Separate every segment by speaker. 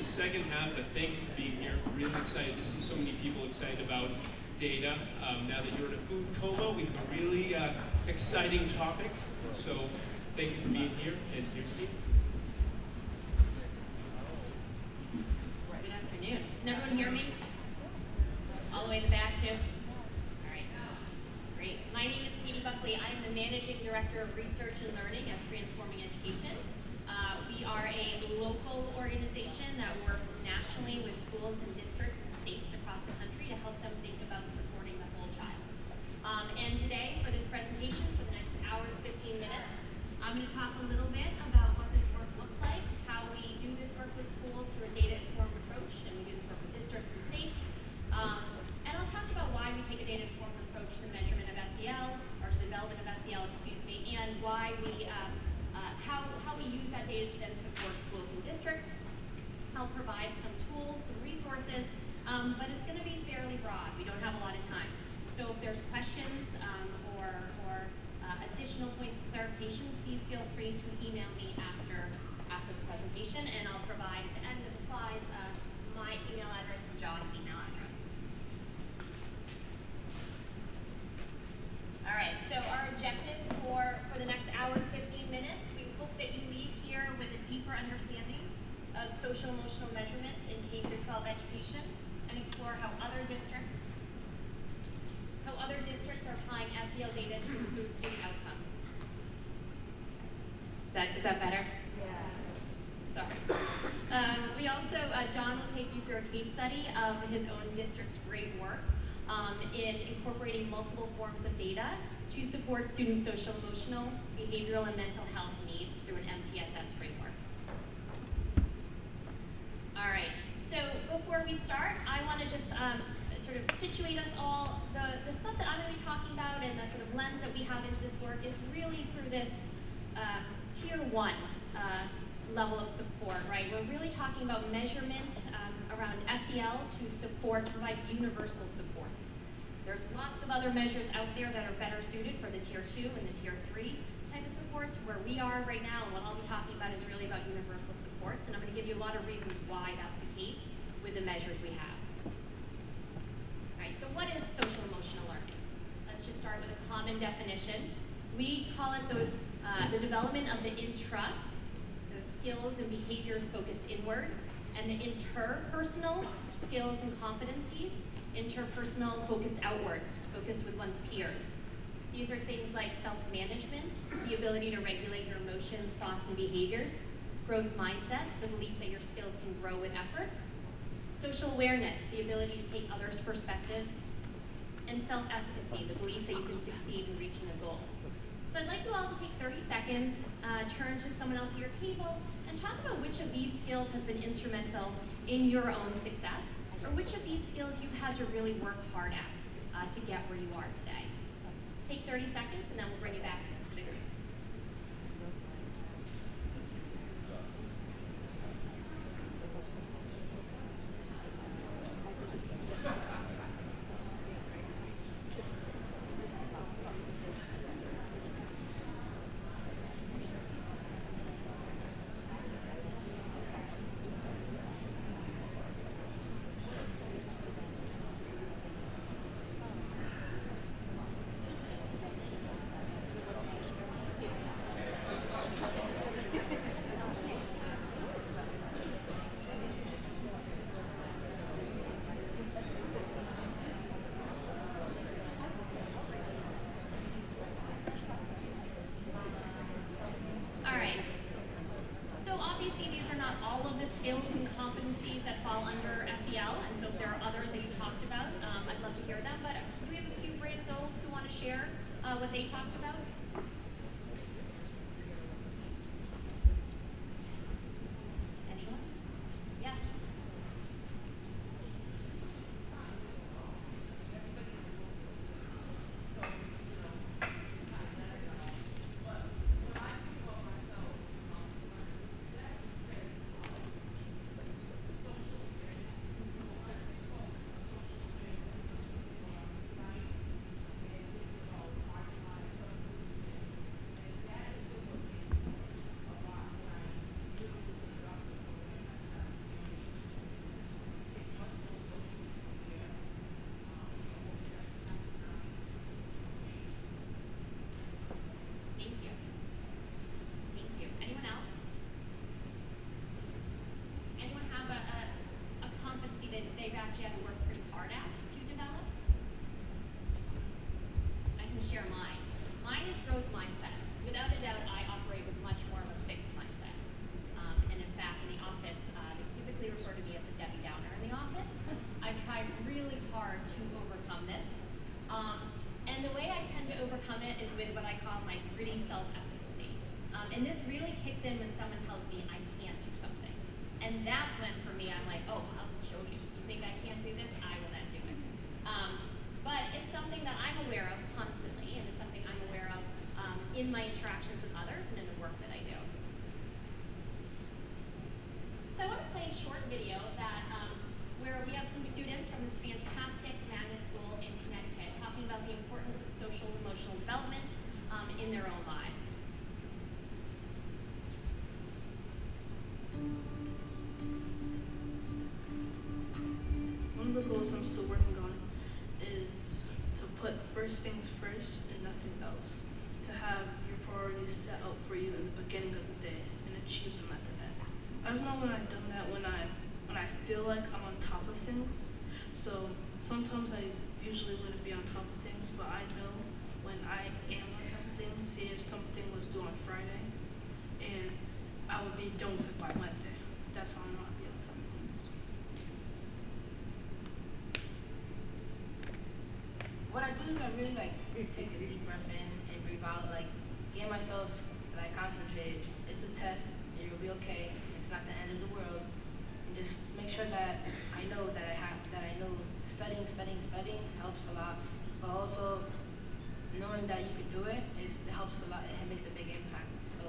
Speaker 1: the second half, but thank you for being here. Really excited to see so many people excited about data. Now that you're in a food coma, we have a really exciting topic. So thank you for being here, and here's Steve.
Speaker 2: Good afternoon. Can everyone hear me? All the way in the back, too? All right. Great. My name is Buckley. I am the Managing Director of Research and Learning at Transforming Education. We are a local organization that works nationally with schools and districts and states across the country to help them think about supporting the whole child. And today, for this presentation, for the next hour and 15 minutes, I'm going to talk a little bit about what this work looks like, how we do this work with schools through a data-informed approach, and we do this work with districts and states. And I'll talk about why we take a data-informed approach to the measurement of SEL, or to the development of SEL, and why we, how we use that data to then support schools and districts. I'll provide some tools, some resources, but it's going to be fairly broad. We don't have a lot of time. So if there's questions or additional points of clarification, please feel free to email me after the presentation, and I'll provide at the end of the slides my email address and John's email address. All right, so our objectives for the next hour and 15 minutes, we hope that you leave here with a deeper understanding of social emotional measurement in K-12 education and explore how other districts are applying SEL data to improve student outcomes. Is that better? Yeah. Sorry. We also, John will take you through a case study of his own district's great work in incorporating multiple forms of data to support students' social, emotional, behavioral, and mental health needs through an MTSS framework. All right, so before we start, I want to just sort of situate us all. The stuff that I'm going to be talking about and the sort of lens that we have into this work is really through this tier 1 level of support, right? We're really talking about measurement around SEL to provide universal supports. There's lots of other measures out there that are better suited for the tier 2 and the tier 3 type of supports. Where we are right now, and what I'll be talking about is really about universal supports, and I'm going to give you a lot of reasons why that's the case with the measures we have. All right, so what is social emotional learning? Let's just start with a common definition. We call it the development of the those skills and behaviors focused inward, and the interpersonal skills and competencies, interpersonal focused outward, focused with one's peers. These are things like self-management, the ability to regulate your emotions, thoughts, and behaviors, growth mindset, the belief that your skills can grow with effort, social awareness, the ability to take others' perspectives, and self-efficacy, the belief that you can succeed in reaching a goal. So I'd like you all to take 30 seconds, turn to someone else at your table, and talk about which of these skills has been instrumental in your own success, or which of these skills you've had to really work hard at to get where you are today. Take 30 seconds, and then we'll bring you back to the group. Skills and competencies that fall under SEL, and so if there are others that you talked about, I'd love to hear them, but do we have a few brave souls who want to share what they talked about? Anyone? Yes. actually had to work pretty hard at to develop. I can share mine. Mine is growth mindset. Without a doubt, I operate with much more of a fixed mindset. And in fact, in the office, they typically refer to me as a Debbie Downer in the office. I've tried really hard to overcome this. And the way I tend to overcome it is with what I call my gritty self-efficacy. And this really kicks in when someone tells me I can't do something. And that's when, for me, I'm like, oh, I'll show you. You think I can't do this? I will then do it. But it's something that I'm aware of constantly, and it's something I'm aware of in my interactions with others and in the work that I do. So I want to play a short video that where we have some students from this fantastic magnet school in Connecticut talking about the importance of social and emotional development in their own lives.
Speaker 3: One of the goals I'm still working on is to put first things first and nothing else. To have your priorities set out for you in the beginning of the day and achieve them at the end. I've known when I've done that when I feel like I'm on top of things. So sometimes I usually wouldn't be on top of things, but I know when I am on top of things, see if something was due on Friday, and I would be done with it by Wednesday. That's how I know I'd be on top of things.
Speaker 4: What I do is I really take a deep breath in and breathe out, get myself concentrated. It's a test, and you'll be okay. It's not the end of the world. And just make sure that I know studying helps a lot, but also knowing that you can do it helps a lot. It makes a big impact. So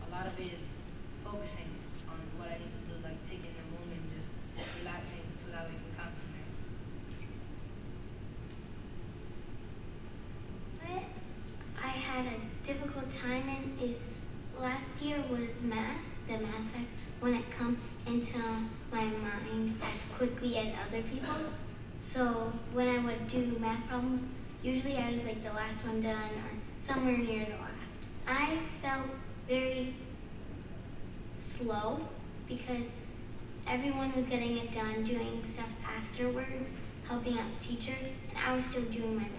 Speaker 4: a lot of it is focusing on what I need to do, taking a moment, just relaxing, so that we can concentrate.
Speaker 5: What I had a difficult time in is last year was math, the math facts wouldn't come into my mind as quickly as other people. So when I would do math problems, usually I was the last one done or somewhere near the last. I felt very slow because everyone was getting it done, doing stuff afterwards, helping out the teacher, and I was still doing my math.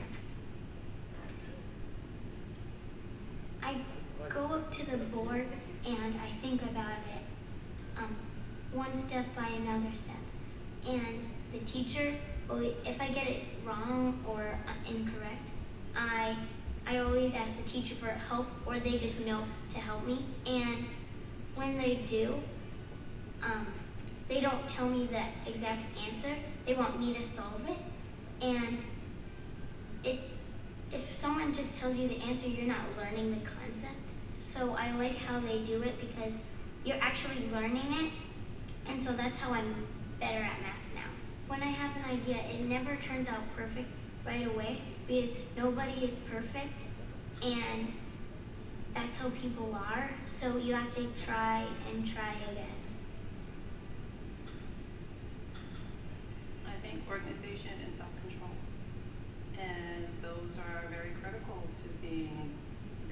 Speaker 5: I go up to the board and I think about it one step by another step. And the teacher, if I get it wrong or incorrect, I always ask the teacher for help, or they just know to help me. And when they do, they don't tell me the exact answer. They want me to solve it. And if someone just tells you the answer, you're not learning the concept. So I like how they do it because you're actually learning it. And so that's how I'm better at math now. When I have an idea, it never turns out perfect right away because nobody is perfect, and that's how people are. So you have to try and try again.
Speaker 6: I think organization and self-control. And those are very critical to being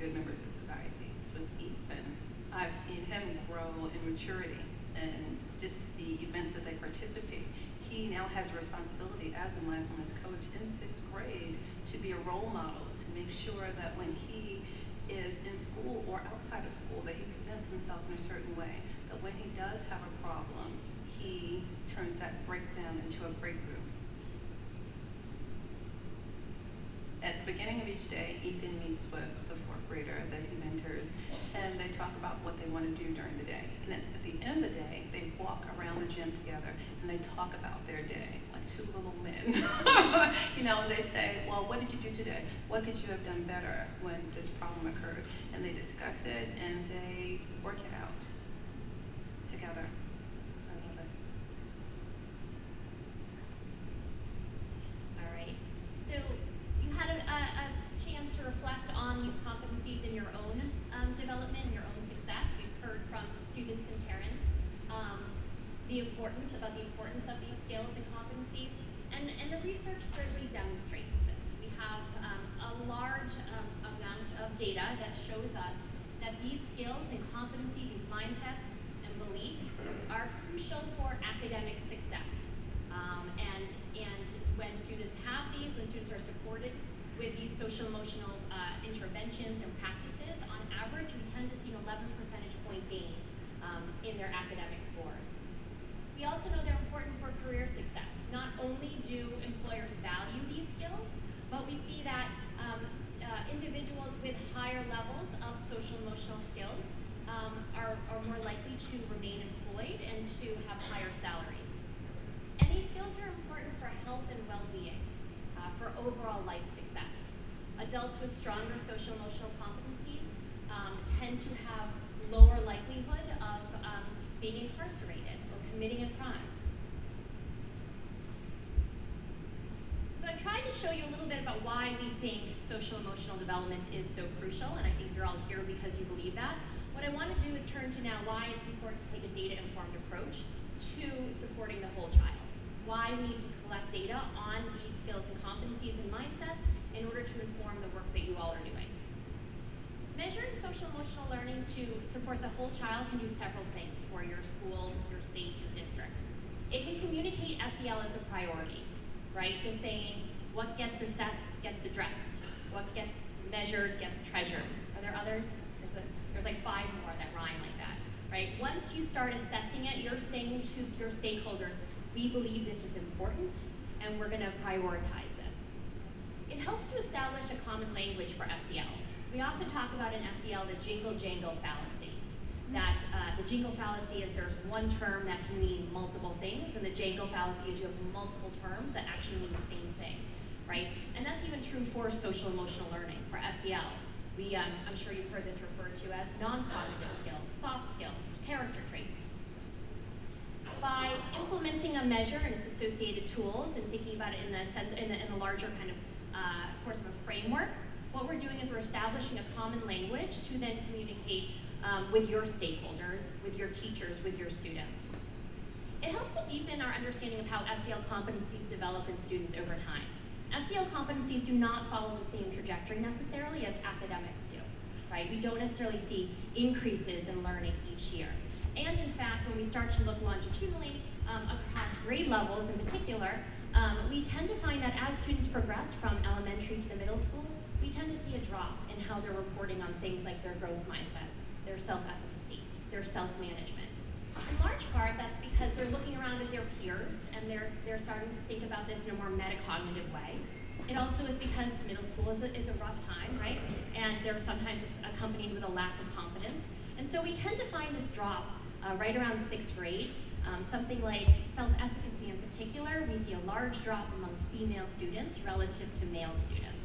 Speaker 6: good members of society. With Ethan, I've seen him grow in maturity and just the events that they participate. He now has a responsibility as a mindfulness coach in 6th grade to be a role model, to make sure that when he is in school or outside of school, that he presents himself in a certain way, that when he does have a problem, he turns that breakdown into a breakthrough. At the beginning of each day, Ethan meets with the 4th grader that he mentors, and they talk about what they want to do during the day. And at the end of the day, they walk around the gym together and they talk about their day, like two little men. And they say, well, what did you do today? What could you have done better when this problem occurred? And they discuss it and they work it out together. I love it.
Speaker 2: All right. So you had a chance to reflect on these competencies in your own development, your own success. We've heard from students and parents the importance of these skills and competencies, and the research certainly demonstrates this. We have a large amount of data that shows us that these skills and competencies, these mindsets and beliefs are crucial for academic success. And supported with these social emotional interventions and practices, on average, we tend to see an 11 percentage point gain in their academic scores. We also know they're important for career success. Not only do employers value these skills, but we see that individuals with higher levels of social emotional skills are more likely to remain employed and to have higher salaries. And these skills are important for health and well-being, for overall life success. Adults with stronger social emotional competencies tend to have lower likelihood of being incarcerated or committing a crime. So I've tried to show you a little bit about why we think social emotional development is so crucial, and I think you're all here because you believe that. What I want to do is turn to now why it's important to take a data-informed approach to supporting the whole child. Why we need to collect data on these skills and competencies and mindsets in order to inform the work that you all are doing. Measuring social emotional learning to support the whole child can do several things for your school, your state, your district. It can communicate SEL as a priority, right? The saying, what gets assessed gets addressed. What gets measured gets treasured. Are there others? There's like 5 more that rhyme like that, right? Once you start assessing it, you're saying to your stakeholders, we believe this is important, and we're gonna prioritize this. It helps to establish a common language for SEL. We often talk about in SEL the jingle-jangle fallacy. That the jingle fallacy is there's one term that can mean multiple things, and the jangle fallacy is you have multiple terms that actually mean the same thing, right? And that's even true for social emotional learning, for SEL. I'm sure you've heard this referred to as non-cognitive skills, soft skills, character traits. By implementing a measure and its associated tools and thinking about it in the larger kind of course of a framework, what we're doing is we're establishing a common language to then communicate with your stakeholders, with your teachers, with your students. It helps to deepen our understanding of how SEL competencies develop in students over time. SEL competencies do not follow the same trajectory necessarily as academics do, right? We don't necessarily see increases in learning each year. And in fact, when we start to look longitudinally across grade levels in particular, we tend to find that as students progress from elementary to the middle school, we tend to see a drop in how they're reporting on things like their growth mindset, their self-efficacy, their self-management. In large part, that's because they're looking around at their peers and they're starting to think about this in a more metacognitive way. It also is because middle school is a rough time, right? And they're sometimes accompanied with a lack of confidence. And so we tend to find this drop right around 6th grade. Something like self-efficacy in particular, we see a large drop among female students relative to male students.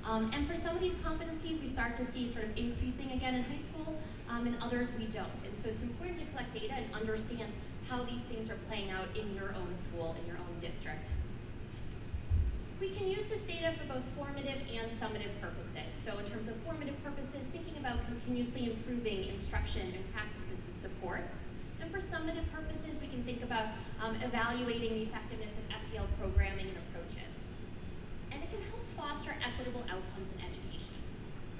Speaker 2: And for some of these competencies, we start to see sort of increasing again in high school, and others we don't. And so it's important to collect data and understand how these things are playing out in your own school, in your own district. We can use this data for both formative and summative purposes. So in terms of formative purposes, thinking about continuously improving instruction and practices and supports. And for summative purposes, we can think about evaluating the effectiveness of SEL programming and approaches. And it can help foster equitable outcomes in education,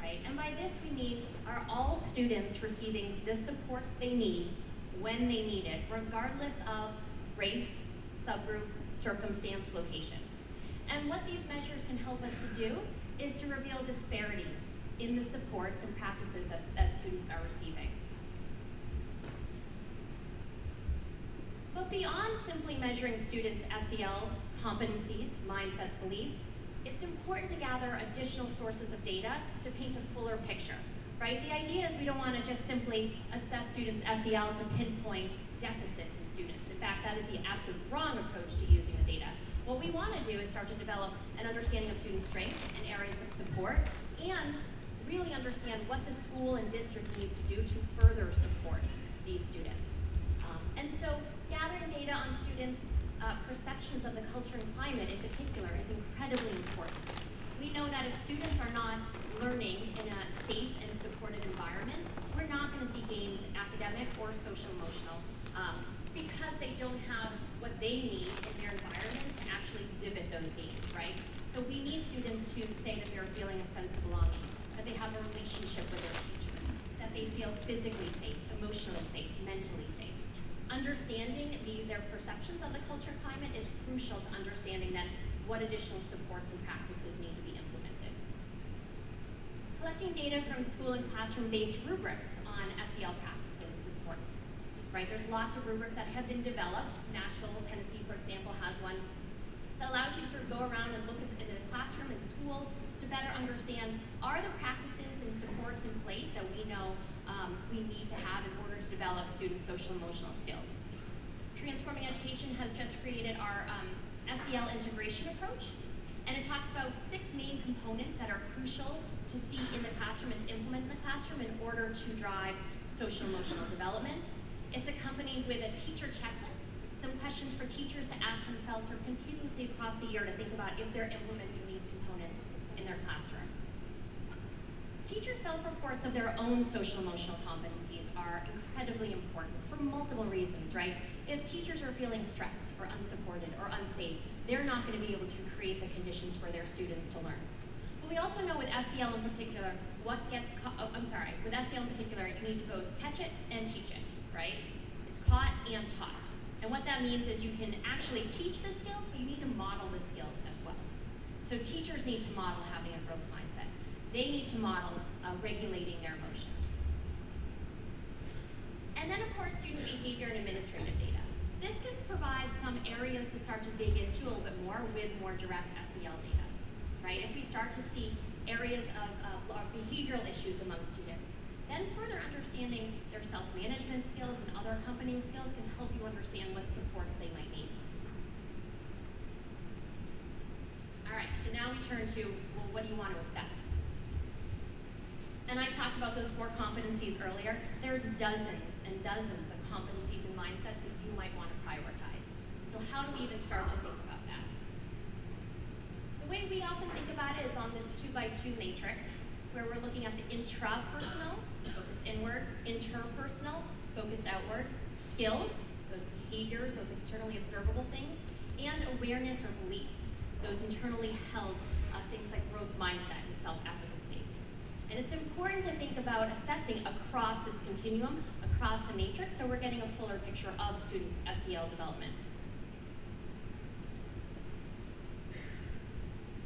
Speaker 2: right? And by this we mean, are all students receiving the supports they need when they need it, regardless of race, subgroup, circumstance, location. And what these measures can help us to do is to reveal disparities in the supports and practices that students are receiving. But beyond simply measuring students' SEL competencies, mindsets, beliefs, it's important to gather additional sources of data to paint a fuller picture, right? The idea is we don't want to just simply assess students' SEL to pinpoint deficits in students. In fact, that is the absolute wrong approach to using the data. What we want to do is start to develop an understanding of student strengths and areas of support, and really understand what the school and district needs to do to further support these students. And so gathering data on students' perceptions of the culture and climate in particular is incredibly important. We know that if students are not learning in a safe and supported environment, we're not going to see gains in academic or social emotional because they don't have what they need in their environment to actually exhibit those gains, right? So we need students to say that they're feeling a sense of belonging, that they have a relationship with their teacher, that they feel physically safe, emotionally safe, mentally safe. Understanding their perceptions of the culture climate is crucial to understanding that what additional supports and practices need to be implemented. Collecting data from school and classroom-based rubrics on SEL practices is important, right? There's lots of rubrics that have been developed. Nashville, Tennessee, for example, has one that allows you to sort of go around and look at in the classroom and school to better understand, are the practices and supports in place that we know we need to have in order to develop students' social and emotional skills. Transforming Education has just created our SEL integration approach, and it talks about 6 main components that are crucial to see in the classroom and to implement in the classroom in order to drive social emotional development. It's accompanied with a teacher checklist, some questions for teachers to ask themselves sort of continuously across the year to think about if they're implementing these components in their classroom. Teacher self-reports of their own social emotional competencies are incredibly important for multiple reasons, right? If teachers are feeling stressed or unsupported or unsafe, they're not going to be able to create the conditions for their students to learn. But we also know with SEL in particular, with SEL in particular, you need to both catch it and teach it, right? It's caught and taught. And what that means is you can actually teach the skills, but you need to model the skills as well. So teachers need to model having a growth mindset. They need to model regulating their emotions. And then, of course, student behavior and administrative data. This can provide some areas to start to dig into a little bit more with more direct SEL data, right? If we start to see areas of behavioral issues among students, then further understanding their self-management skills and other accompanying skills can help you understand what supports they might need. All right, so now we turn to, well, what do you want to assess? And I talked about those 4 competencies earlier. There's dozens and dozens of competencies and mindsets that you might want to prioritize. So how do we even start to think about that? The way we often think about it is on this 2x2 matrix, where we're looking at the intrapersonal, focused inward, interpersonal, focused outward, skills, those behaviors, those externally observable things, and awareness or beliefs, those internally held things like growth mindset and self-efficacy. And it's important to think about assessing across this continuum, across the matrix, so we're getting a fuller picture of students' SEL development.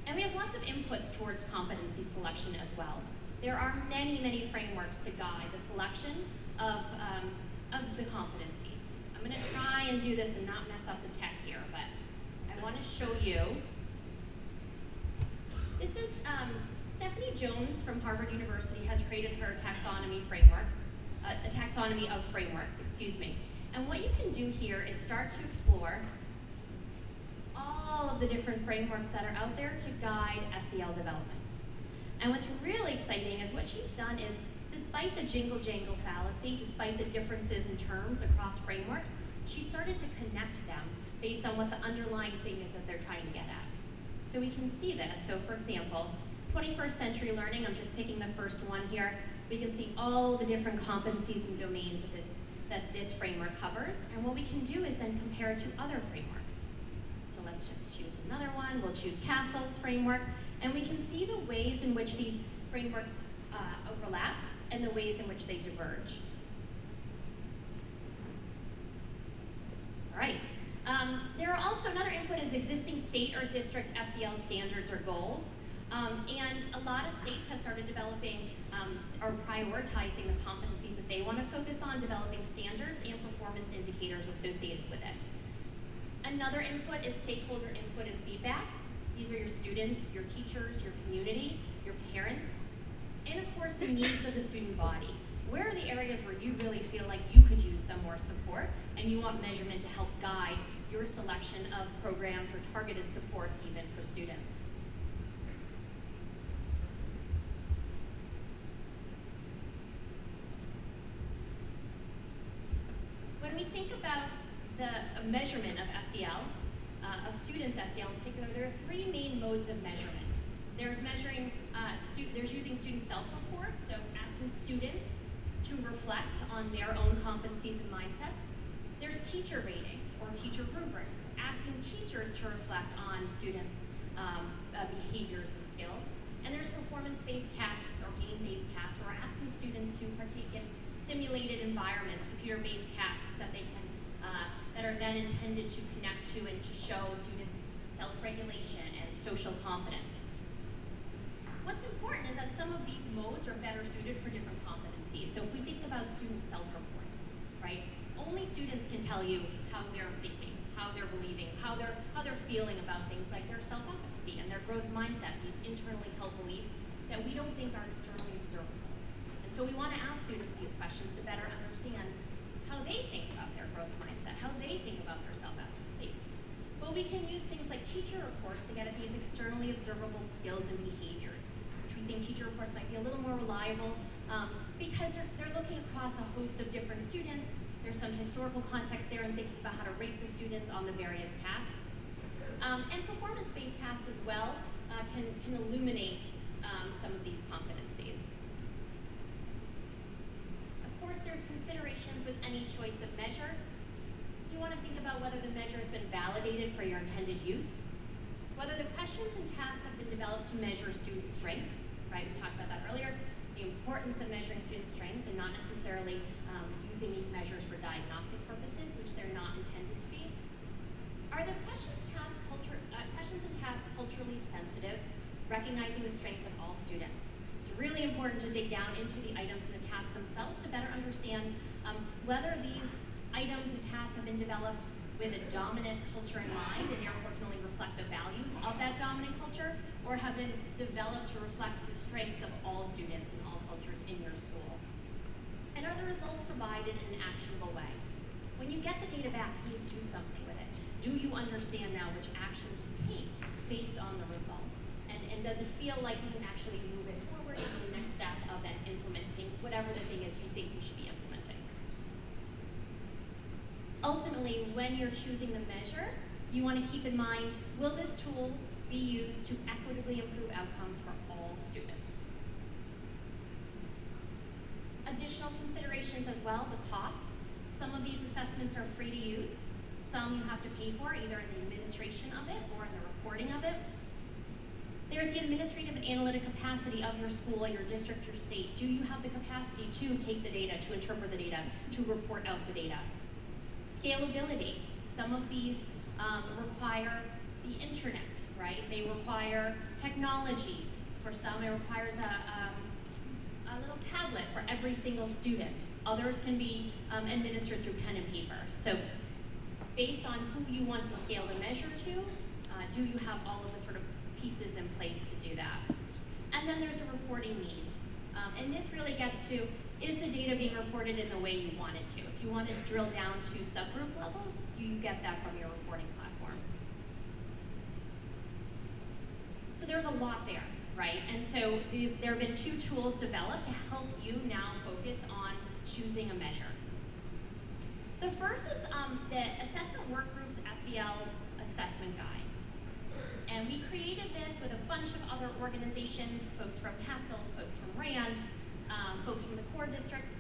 Speaker 2: And we have lots of inputs towards competency selection as well. There are many, many frameworks to guide the selection of the competencies. I'm going to try and do this and not mess up the tech here, but I want to show you. This is Stephanie Jones from Harvard University has created her taxonomy framework, a taxonomy of frameworks, excuse me. And what you can do here is start to explore all of the different frameworks that are out there to guide SEL development. And what's really exciting is what she's done is, despite the jingle-jangle fallacy, despite the differences in terms across frameworks, she started to connect them based on what the underlying thing is that they're trying to get at. So we can see this. So for example, 21st century learning, I'm just picking the first one here. We can see all the different competencies and domains that this framework covers. And what we can do is then compare it to other frameworks. So let's just choose another one. We'll choose Castle's framework. And we can see the ways in which these frameworks overlap and the ways in which they diverge. All right. There are also, another input is existing state or district SEL standards or goals. And a lot of states have started developing or prioritizing the competencies that they want to focus on, developing standards and performance indicators associated with it. Another input is stakeholder input and feedback. These are your students, your teachers, your community, your parents, and of course the needs of the student body. Where are the areas where you really feel like you could use some more support and you want measurement to help guide your selection of programs or targeted supports even for students? When we think about the measurement of SEL, of students' SEL in particular, there are 3 main modes of measurement. There's measuring, there's using student self-reports, so asking students to reflect on their own competencies and mindsets. There's teacher ratings or teacher rubrics, asking teachers to reflect on students' behaviors and skills. And there's performance-based tasks or game-based tasks, where we're asking students to partake in simulated environments, computer-based tasks that they can, that are then intended to connect to and to show students' self-regulation, and social competence. What's important is that some of these modes are better suited for different competencies. So if we think about student self-reports, right? Only students can tell you how they're thinking, how they're believing, how they're feeling about things like their self-efficacy and their growth mindset, these internally held beliefs that we don't think are externally observable. And so we want to ask students these questions to better understand how they think about their growth mindset, how they think about their self-efficacy. Well, we can use things like teacher reports to get at these externally observable skills and behaviors, which we think teacher reports might be a little more reliable because they're looking across a host of different students. There's some historical context there in thinking about how to rate the students on the various tasks. And performance-based tasks as well can illuminate some of these competencies. Of course, there's considerations with any choice of measure. You want to think about whether the measure has been validated for your intended use, whether the questions and tasks have been developed to measure student strengths, right? We talked about that earlier, the importance of measuring student strengths and not necessarily using these measures for diagnostic purposes, which they're not intended to be. Are the questions and tasks culturally sensitive, recognizing the strengths of all students? It's really important to dig down into the items and the tasks themselves to better understand whether these items and tasks have been developed with a dominant culture in mind and therefore can only reflect the values of that dominant culture, or have been developed to reflect the strengths of all students and all cultures in your school. And are the results provided in an actionable way? When you get the data back, can you do something with it? Do you understand now which actions to take based on the results? And does it feel like you can actually move it forward to the next step of then implementing whatever the thing is you think you should be implementing? Ultimately, when you're choosing the measure, you want to keep in mind, will this tool be used to equitably improve outcomes for all students? Additional considerations as well, the costs. Some of these assessments are free to use. Some you have to pay for, either in the administration of it or in the reporting of it. There's the administrative and analytic capacity of your school, your district, your state. Do you have the capacity to take the data, to interpret the data, to report out the data? Scalability. Some of these require the internet, right? They require technology. For some, it requires a little tablet for every single student. Others can be administered through pen and paper. So based on who you want to scale the measure to, do you have all of the sort of pieces in place to do that? And then there's a reporting need. And this really gets to, is the data being reported in the way you want it to? If you want to drill down to subgroup levels, you get that from your reporting platform. So there's a lot there, right? And so there have been 2 tools developed to help you now focus on choosing a measure. The first is the Assessment Workgroup's SEL Assessment Guide. And we created this with a bunch of other organizations, folks from CASEL, folks from RAND, folks from the core districts.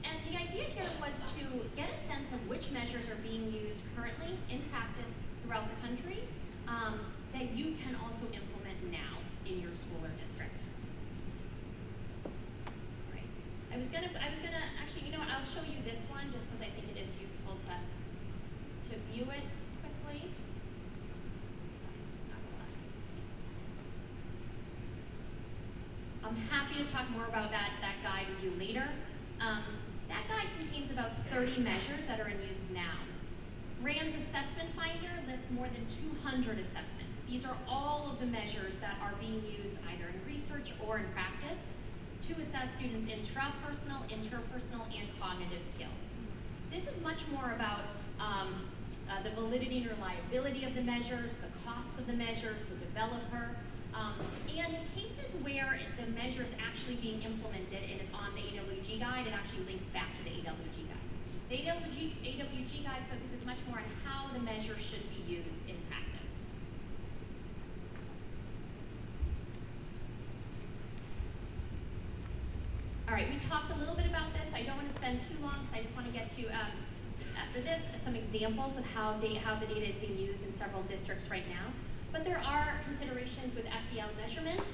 Speaker 2: And the idea here was to get a sense of which measures are being used currently in practice throughout the country that you can also implement now in your school or district. Right. I was gonna actually, you know what? I'll show you this one just because I think it is useful to view it quickly. I'm happy to talk more about that guide with you later. That guide contains about 30 measures that are in use now. RAND's assessment finder lists more than 200 assessments. These are all of the measures that are being used either in research or in practice to assess students' intrapersonal, interpersonal, and cognitive skills. This is much more about the validity and reliability of the measures, the costs of the measures, the developer, and in cases where the measure is actually being implemented and is on the AWG guide, it actually links back to the AWG guide. The AWG guide focuses much more on how the measure should be used in practice. All right, we talked a little bit about this. I don't want to spend too long because I just want to get to, after this, some examples of how the data is being used in several districts right now. But there are considerations with SEL measurement.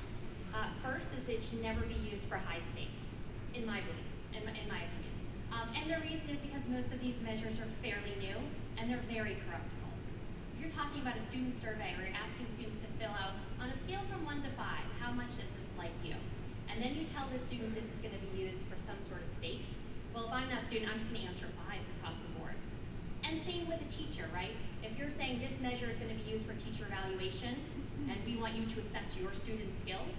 Speaker 2: First is it should never be used for high stakes, in my belief, in my opinion. And the reason is because most of these measures are fairly new and they're very corruptible. you're talking about a student survey where you're asking students to fill out on a scale from 1 to 5, how much is this like you? And then you tell the student this is going to be used for some sort of stakes. Well, if I'm that student, I'm just going to answer 5s across the board. And same with a teacher, right? If you're saying this measure is going to be used for teacher evaluation, and we want you to assess your students' skills,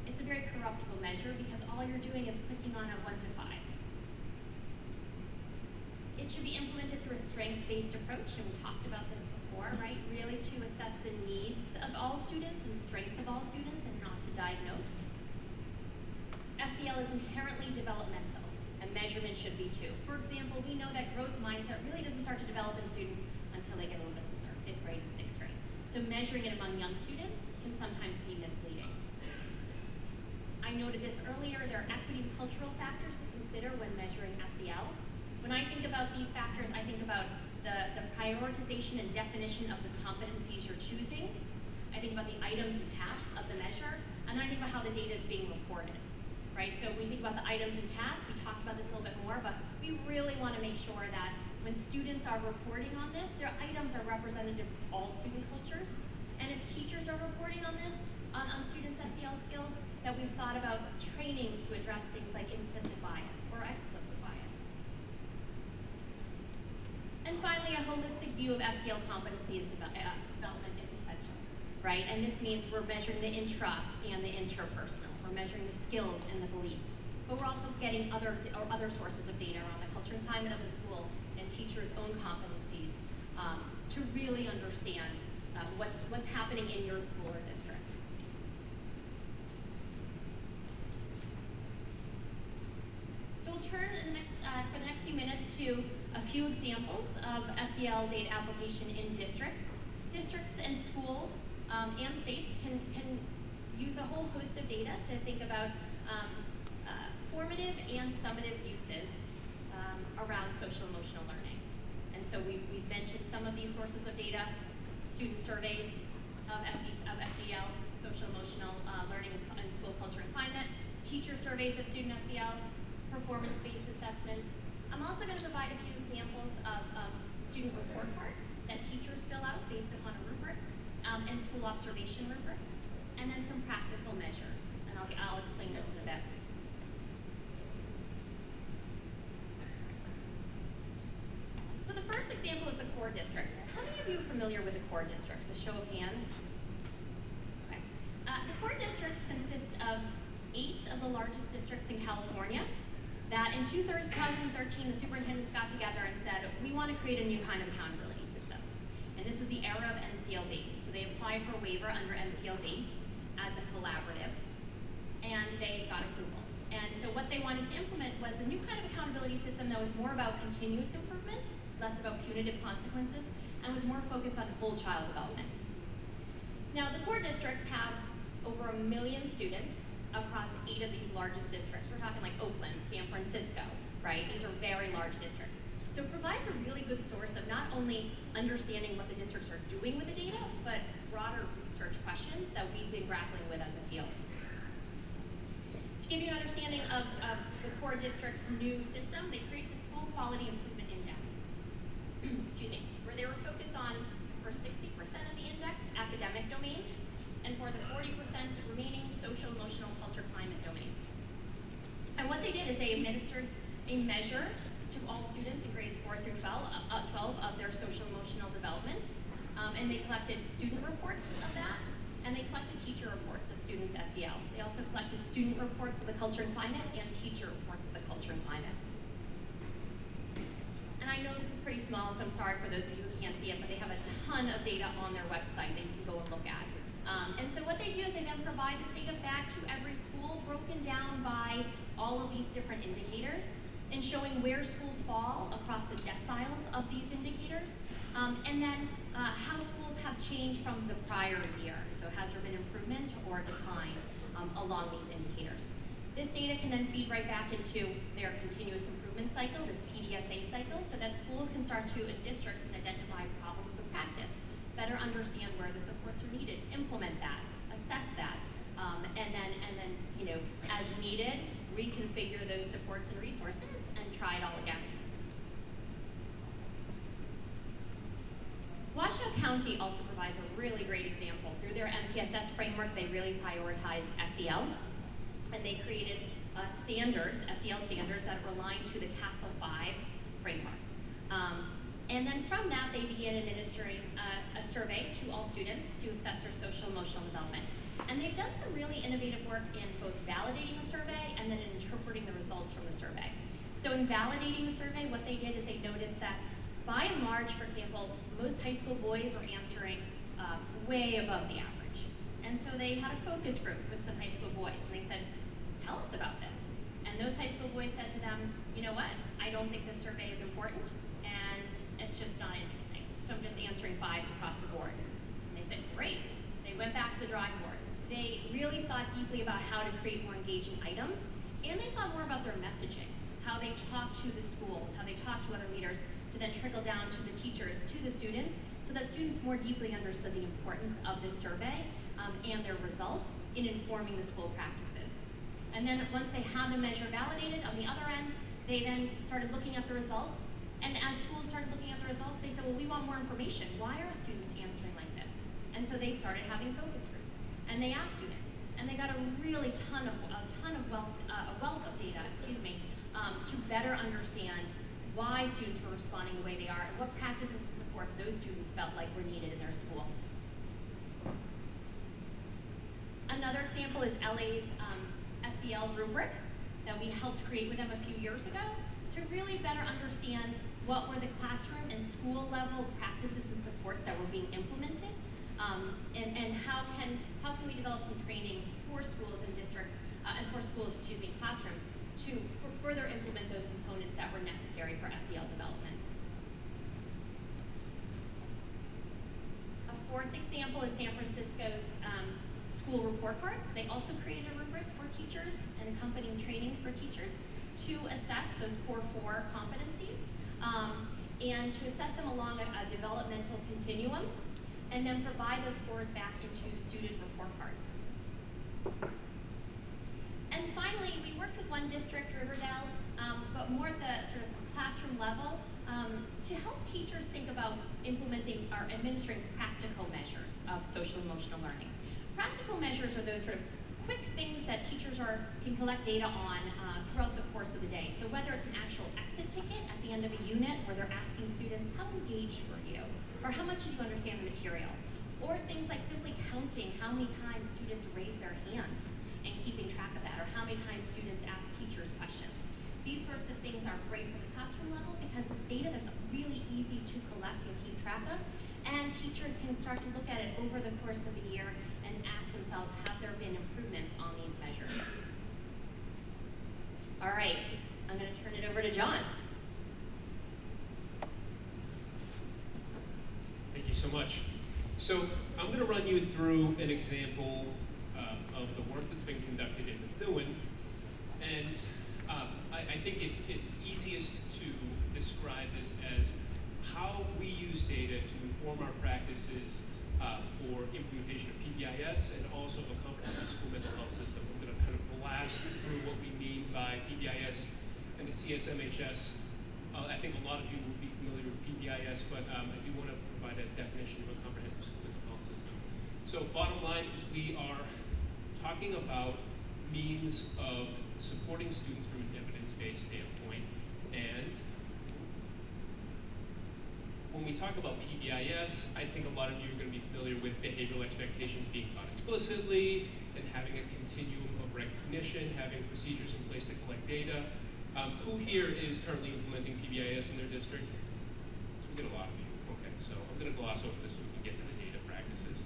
Speaker 2: it's a very corruptible measure because all you're doing is clicking on a 1 to 5. It should be implemented through a strength-based approach, and we talked about this before, right? Really to assess the needs of all students and strengths of all students and not to diagnose. SEL is inherently developmental, and measurement should be too. For example, we know that growth mindset really doesn't start to develop in students until they get a little bit older, 5th grade and 6th grade. So measuring it among young students can sometimes be misleading. I noted this earlier, there are equity and cultural factors to consider when measuring SEL. When I think about these factors, I think about the prioritization and definition of the competencies you're choosing. I think about the items and tasks of the measure, and then I think about how the data is being reported, right? So when we think about the items and tasks, we talked about this a little bit more, but we really want to make sure that when students are reporting on this, their items are representative of all student cultures. And if teachers are reporting on this, on students' SEL skills, that we've thought about trainings to address things like implicit bias or explicit bias. And finally, a holistic view of SEL competency development is essential, right? And this means we're measuring the intra and the interpersonal. We're measuring the skills and the beliefs. But we're also getting other sources of data around the culture and climate of the school and teachers' own competencies to really understand what's happening in your school or district. So we'll turn in for the next few minutes to a few examples of SEL data application in districts. Districts and schools and states can use a whole host of data to think about formative and summative uses around social emotional learning. And so we've mentioned some of these sources of data: student surveys of SEL, social emotional learning and school culture and climate, teacher surveys of student SEL, performance-based assessments. I'm also going to provide a few examples of student report cards that teachers fill out based upon a rubric, and school observation rubrics, and then some practical measures. And I'll explain this in a bit. So the first example is the core districts. How many of you are familiar with the core districts? A show of hands. Okay. The core districts consist of 8 of the largest districts in California that in 2013, the superintendents got together and said, we want to create a new kind of accountability system. And this was the era of NCLB. So they applied for a waiver under NCLB as a collaborative, and they got approval. And so what they wanted to implement was a new kind of accountability system that was more about continuous improvement, less about punitive consequences, and was more focused on whole child development. Now, the core districts have over 1 million students across 8 of these largest districts. We're talking like Oakland, San Francisco, right? These are very large districts. So it provides a really good source of not only understanding what the districts are doing with the data, but broader research questions that we've been grappling with as a field. To give you an understanding of the core district's new system, they created the School Quality Improvement Index, excuse me, where they were focused on, for 60% of the index, academic domains, and for the 40% remaining social, emotional, culture, climate domains. And what they did is they administered a measure to all students in grades 4 through 12 of their social, emotional development, and they collected student reports of that, and they collected teacher reports of students' SEL. They also collected student reports of the culture and climate and teacher reports of the culture and climate. And I know this is pretty small, so I'm sorry for those of you who can't see it, but they have a ton of data on their website that you can go and look at. And so what they do is they then provide this data back to every school, broken down by all of these different indicators, and showing where schools fall across the deciles of these indicators, and then how schools have changed from the prior year. So has there been improvement or decline along these indicators? This data can then feed right back into their continuous improvement cycle, this PDSA cycle, so that schools can start to, in districts, and identify problems of practice, better understand where the supports are needed, implement that, assess that, and then as needed, reconfigure those supports and resources and try it all again. Washoe County County also provides a really great example. Through their MTSS framework, they really prioritize SEL, and they created standards, SEL standards, that were aligned to the CASEL 5 framework. And then from that, they began administering a survey to all students to assess their social emotional development. And they've done some really innovative work in both validating the survey and then in interpreting the results from the survey. So in validating the survey, what they did is they noticed that by and large, for example, most high school boys were answering way above the average. And so they had a focus group with some high school boys, and they said, tell us about this. And those high school boys said to them, you know what, I don't think this survey is important, and it's just not interesting. So I'm just answering 5s across the board. And they said, great. They went back to the drawing board. They really thought deeply about how to create more engaging items, and they thought more about their messaging, how they talk to the schools, how they talk to other leaders, to then trickle down to the teachers, to the students, so that students more deeply understood the importance of this survey and their results in informing the school practices. And then once they had the measure validated, on the other end, they then started looking at the results. And as schools started looking at the results, they said, well, we want more information. Why are students answering like this? And so they started having focus groups. And they asked students. And they got a really a wealth of data, to better understand why students were responding the way they are and what practices and supports those students felt like were needed in their school. Another example is LA's SEL rubric that we helped create with them a few years ago to really better understand what were the classroom and school level practices and supports that were being implemented, and how can we develop some trainings for schools and districts, and for schools, classrooms, to further implement those components that were necessary for SEL development. A fourth example is San Francisco's school report cards. They also created a rubric for teachers and accompanying training for teachers to assess those core 4 competencies, and to assess them along a developmental continuum, and then provide those scores back into student report cards. And finally, we worked with one district, Riverdale, but more at the sort of classroom level, to help teachers think about implementing or administering practical measures of social emotional learning. Practical measures are those sort of quick things that teachers can collect data on throughout the course of the day. So whether it's an actual exit ticket at the end of a unit where they're asking students, how engaged were you? Or how much did you understand the material? Or things like simply counting how many times students raise their hands and keeping track of that, or how many times students ask teachers questions. These sorts of things are great for the classroom level because it's data that's really easy to collect and keep track of, and teachers can start to look at it over the course of the year and ask themselves, have there been improvements on these measures? All right, I'm going to turn it over to John.
Speaker 1: Thank you so much. So I'm going to run you through an example of the work that's been conducted in Methuen, and I think it's easiest to describe this as how we use data to inform our practices for implementation of PBIS and also a comprehensive school mental health system. I'm going to kind of blast through what we mean by PBIS and the CSMHS. I think a lot of you will be familiar with PBIS, but I do want to provide a definition of a comprehensive school mental health system. So bottom line is we are talking about means of supporting students from an evidence-based standpoint, and when we talk about PBIS, I think a lot of you are going to be familiar with behavioral expectations being taught explicitly and having a continuum of recognition, having procedures in place to collect data. Who here is currently implementing PBIS in their district? So we get a lot of you. Okay, so I'm going to gloss over this so we can get to the data practices.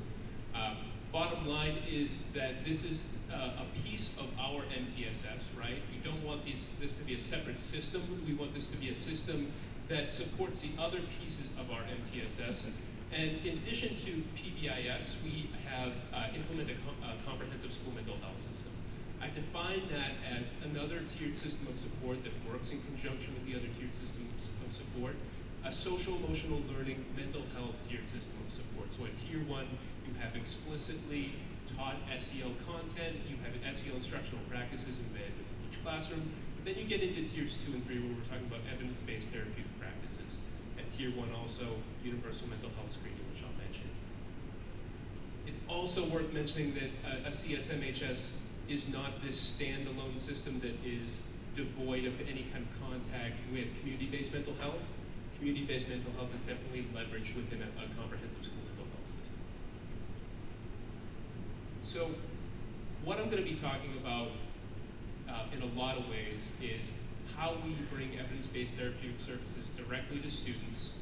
Speaker 1: Bottom line is that this is a piece of our MTSS, right? We don't want this to be a separate system. We want this to be a system that supports the other pieces of our MTSS. And in addition to PBIS, we have implemented a comprehensive school mental health system. I define that as another tiered system of support that works in conjunction with the other tiered systems of support, a social emotional learning mental health tiered system of support. So at tier 1, you have explicitly taught SEL content, you have SEL instructional practices embedded within each classroom. Then you get into tiers 2 and 3 where we're talking about evidence-based therapeutic practices. At Tier 1 also, universal mental health screening, which I'll mention. It's also worth mentioning that a CSMHS is not this standalone system that is devoid of any kind of contact with community-based mental health. Community-based mental health is definitely leveraged within a comprehensive school mental health system. So what I'm going to be talking about in a lot of ways is how we bring evidence-based therapeutic services directly to students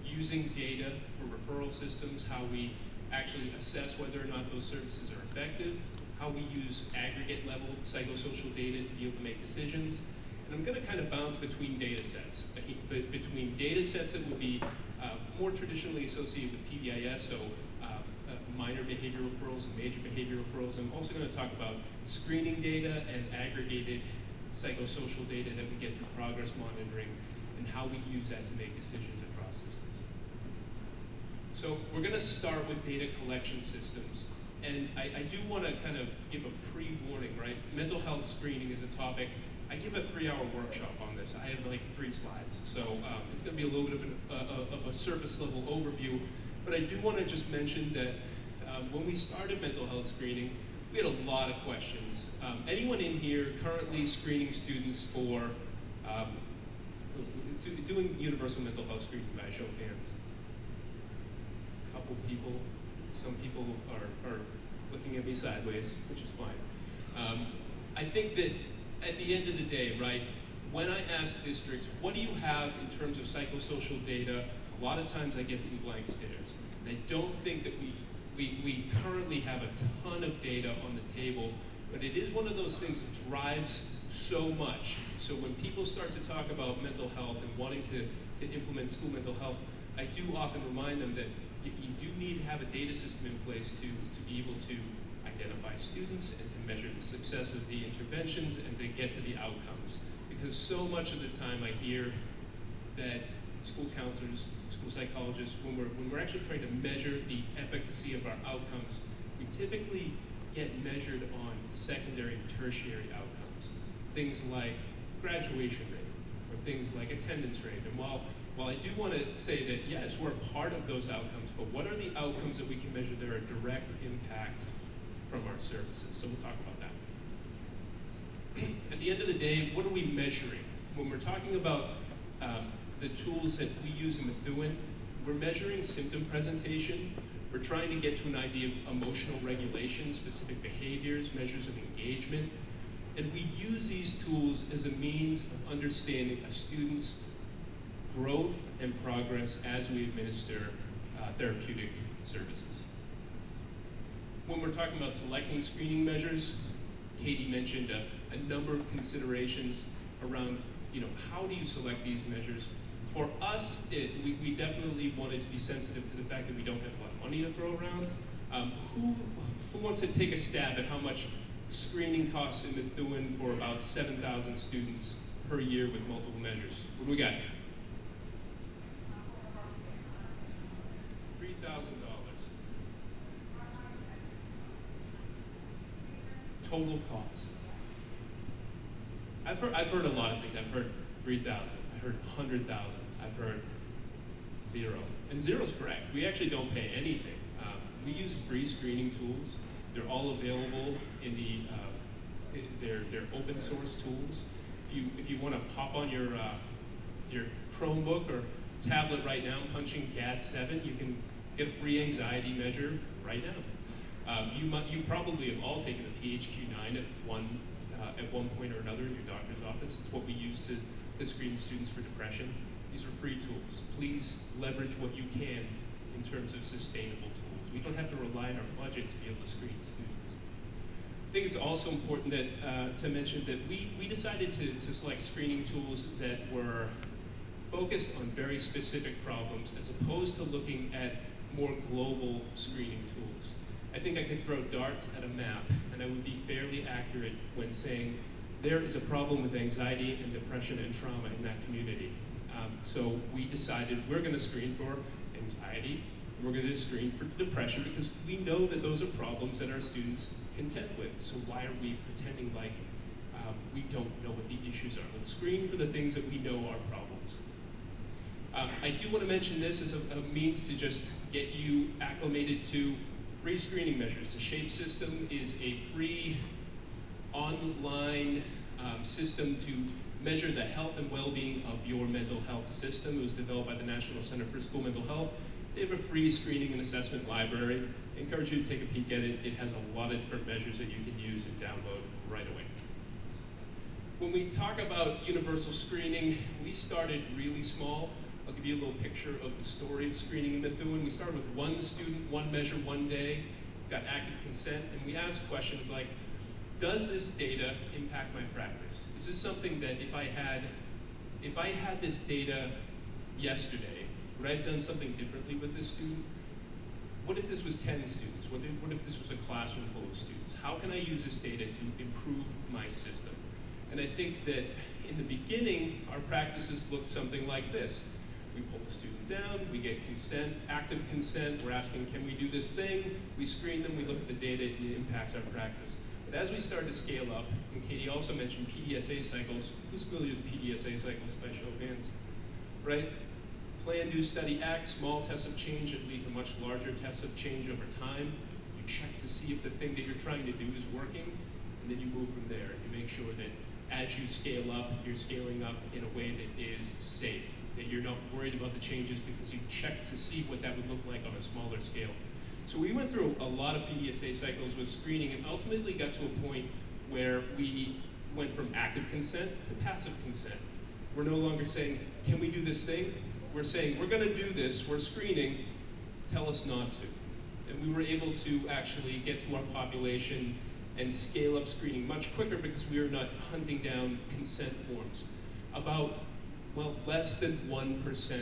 Speaker 1: using data for referral systems, how we actually assess whether or not those services are effective, how we use aggregate level psychosocial data to be able to make decisions. And I'm going to kind of bounce between data sets, between data sets that would be more traditionally associated with PBIS, so minor behavior referrals and major behavior referrals. I'm also going to talk about screening data and aggregated psychosocial data that we get through progress monitoring and how we use that to make decisions across systems. So we're going to start with data collection systems. And I do want to kind of give a pre-warning, right? Mental health screening is a topic. I give a 3-hour workshop on this. I have like 3 slides. So it's going to be a little bit of a surface level overview. But I do want to just mention that when we started mental health screening, we had a lot of questions. Anyone in here currently screening students for doing universal mental health screening by a show of hands? A couple people. Some people are looking at me sideways, which is fine. I think that at the end of the day, right, when I ask districts, what do you have in terms of psychosocial data, a lot of times I get some blank stares. And I don't think that we currently have a ton of data on the table, but it is one of those things that drives so much. So when people start to talk about mental health and wanting to implement school mental health, I do often remind them that you do need to have a data system in place to be able to identify students and to measure the success of the interventions and to get to the outcomes. Because so much of the time I hear that school counselors, school psychologists, when we're actually trying to measure the efficacy of our outcomes, we typically get measured on secondary and tertiary outcomes. Things like graduation rate, or things like attendance rate. And while I do want to say that, yes, we're part of those outcomes, but what are the outcomes that we can measure that are a direct impact from our services? So we'll talk about that. At the end of the day, what are we measuring? When we're talking about the tools that we use in Methuen, we're measuring symptom presentation. We're trying to get to an idea of emotional regulation, specific behaviors, measures of engagement. And we use these tools as a means of understanding a student's growth and progress as we administer therapeutic services. When we're talking about selecting screening measures, Katie mentioned a number of considerations around, how do you select these measures? For us, we definitely wanted to be sensitive to the fact that we don't have a lot of money to throw around. Who wants to take a stab at how much screening costs in Methuen for about 7,000 students per year with multiple measures? What do we got? $3,000. Total cost. I've heard a lot of things. I've heard 3,000. I heard 100,000. I've heard 0. And 0 is correct. We actually don't pay anything. We use free screening tools. They're all available in they're open source tools. If you want to pop on your Chromebook or tablet right now, punching GAD-7, you can get a free anxiety measure right now. You probably have all taken a PHQ-9 at one point or another in your doctor's office. It's what we use to screen students for depression. These are free tools. Please leverage what you can in terms of sustainable tools. We don't have to rely on our budget to be able to screen students. I think it's also important to mention that we decided to select screening tools that were focused on very specific problems as opposed to looking at more global screening tools. I think I could throw darts at a map and I would be fairly accurate when saying there is a problem with anxiety and depression and trauma in that community. So we decided we're going to screen for anxiety, and we're going to screen for depression because we know that those are problems that our students contend with. So why are we pretending like we don't know what the issues are? Let's screen for the things that we know are problems. I do want to mention this as a means to just get you acclimated to free screening measures. The SHAPE system is a free online system to measure the health and well-being of your mental health system. It was developed by the National Center for School Mental Health. They have a free screening and assessment library. I encourage you to take a peek at it. It has a lot of different measures that you can use and download right away. When we talk about universal screening, we started really small. I'll give you a little picture of the story of screening in Methuen. We started with one student, one measure, one day, got active consent, and we asked questions like, does this data impact my practice? Is this something that if I had this data yesterday, would I have done something differently with this student? What if this was 10 students? What if this was a classroom full of students? How can I use this data to improve my system? And I think that in the beginning, our practices looked something like this. We pull the student down, we get consent, active consent, we're asking, can we do this thing? We screen them, we look at the data, and it impacts our practice. But as we start to scale up, and Katie also mentioned PDSA cycles. Who's familiar with PDSA cycles by show of hands? Right? Plan, do, study, act, small tests of change that lead to much larger tests of change over time. You check to see if the thing that you're trying to do is working, and then you move from there. You make sure that as you scale up, you're scaling up in a way that is safe, that you're not worried about the changes because you've checked to see what that would look like on a smaller scale. So we went through a lot of PDSA cycles with screening and ultimately got to a point where we went from active consent to passive consent. We're no longer saying, can we do this thing? We're saying, we're gonna do this, we're screening, tell us not to. And we were able to actually get to our population and scale up screening much quicker because we are not hunting down consent forms. About, well, less than 1%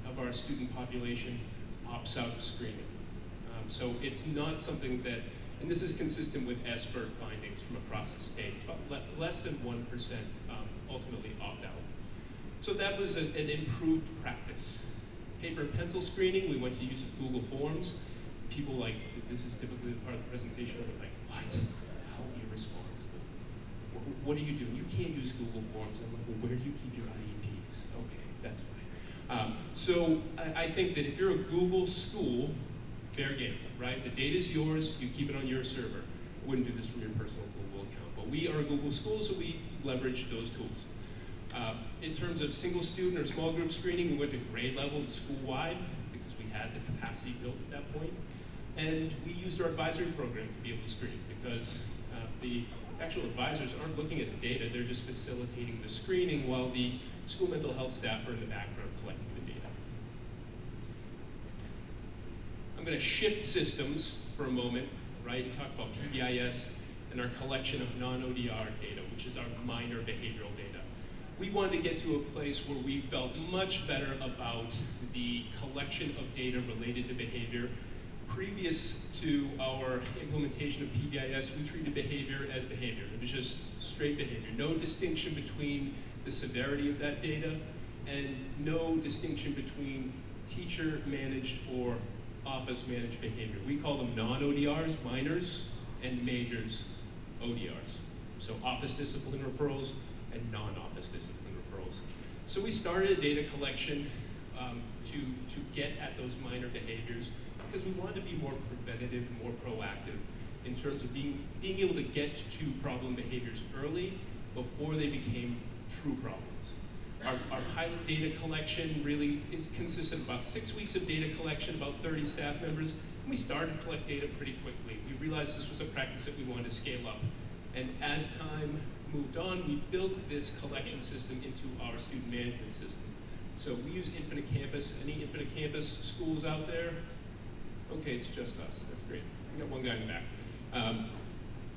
Speaker 1: of our student population opts out of screening. So it's not something that, and this is consistent with ESPER findings from across the state. It's about less than 1% ultimately opt out. So that was an improved practice. Paper and pencil screening, we went to use of Google Forms. People like, this is typically the part of the presentation, they're like, what? How irresponsible. What do you do? You can't use Google Forms. I'm like, well, where do you keep your IEPs? Okay, that's fine. So I think that if you're a Google school, fair game, right? The data's yours, you keep it on your server. I wouldn't do this from your personal Google account, but we are a Google school, so we leverage those tools. In terms of single student or small group screening, we went to grade level and school-wide because we had the capacity built at that point. And we used our advisory program to be able to screen because the actual advisors aren't looking at the data, they're just facilitating the screening while the school mental health staff are in the background collecting the data. I'm going to shift systems for a moment, right, and talk about PBIS and our collection of non-ODR data, which is our minor behavioral data. We wanted to get to a place where we felt much better about the collection of data related to behavior. Previous to our implementation of PBIS, we treated behavior as behavior. It was just straight behavior. No distinction between the severity of that data and no distinction between teacher-managed or office-managed behavior. We call them non-ODRs, minors, and majors, ODRs. So office discipline referrals and non-office discipline referrals. So we started a data collection to get at those minor behaviors because we wanted to be more preventative, more proactive in terms of being able to get to problem behaviors early before they became true problems. Our pilot data collection really consists of about 6 weeks of data collection, about 30 staff members, and we started to collect data pretty quickly. We realized this was a practice that we wanted to scale up. And as time moved on, we built this collection system into our student management system. So we use Infinite Campus. Any Infinite Campus schools out there? Okay, it's just us. That's great. We got one guy in the back.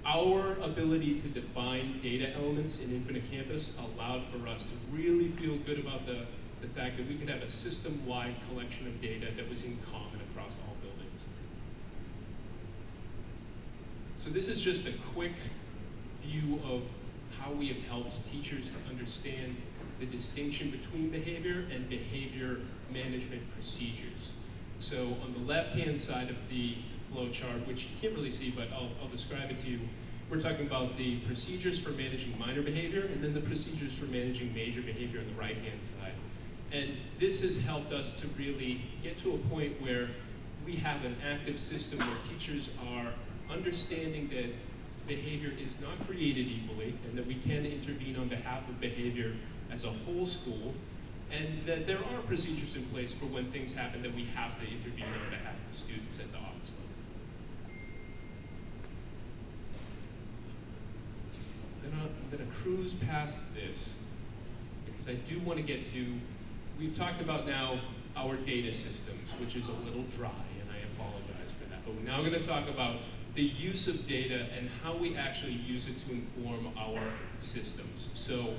Speaker 1: Our ability to define data elements in Infinite Campus allowed for us to really feel good about the fact that we could have a system-wide collection of data that was in common across all buildings. So this is just a quick view of how we have helped teachers to understand the distinction between behavior and behavior management procedures. So on the left-hand side of the flow chart, which you can't really see, but I'll describe it to you, we're talking about the procedures for managing minor behavior and then the procedures for managing major behavior on the right-hand side. And this has helped us to really get to a point where we have an active system where teachers are understanding that behavior is not created equally, and that we can intervene on behalf of behavior as a whole school, and that there are procedures in place for when things happen that we have to intervene on behalf of students at the office level. I'm going to cruise past this because I do want to get to, we've talked about now our data systems, which is a little dry, and I apologize for that. But we're now going to talk about the use of data and how we actually use it to inform our systems. So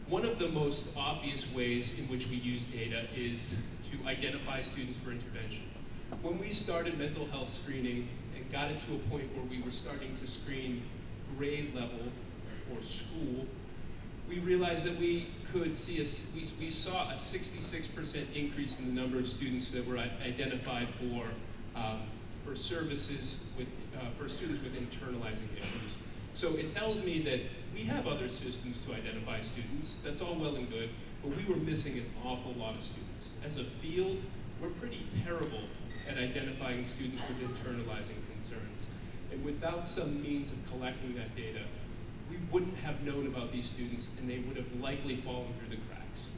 Speaker 1: one of the most obvious ways in which we use data is to identify students for intervention. When we started mental health screening and got it to a point where we were starting to screen grade level or school, we realized that we could see we saw a 66% increase in the number of students that were identified for services with for students with internalizing issues. So it tells me that we have other systems to identify students. That's all well and good, but we were missing an awful lot of students. As a field, we're pretty terrible at identifying students with internalizing concerns. And without some means of collecting that data, we wouldn't have known about these students, and they would have likely fallen through the cracks.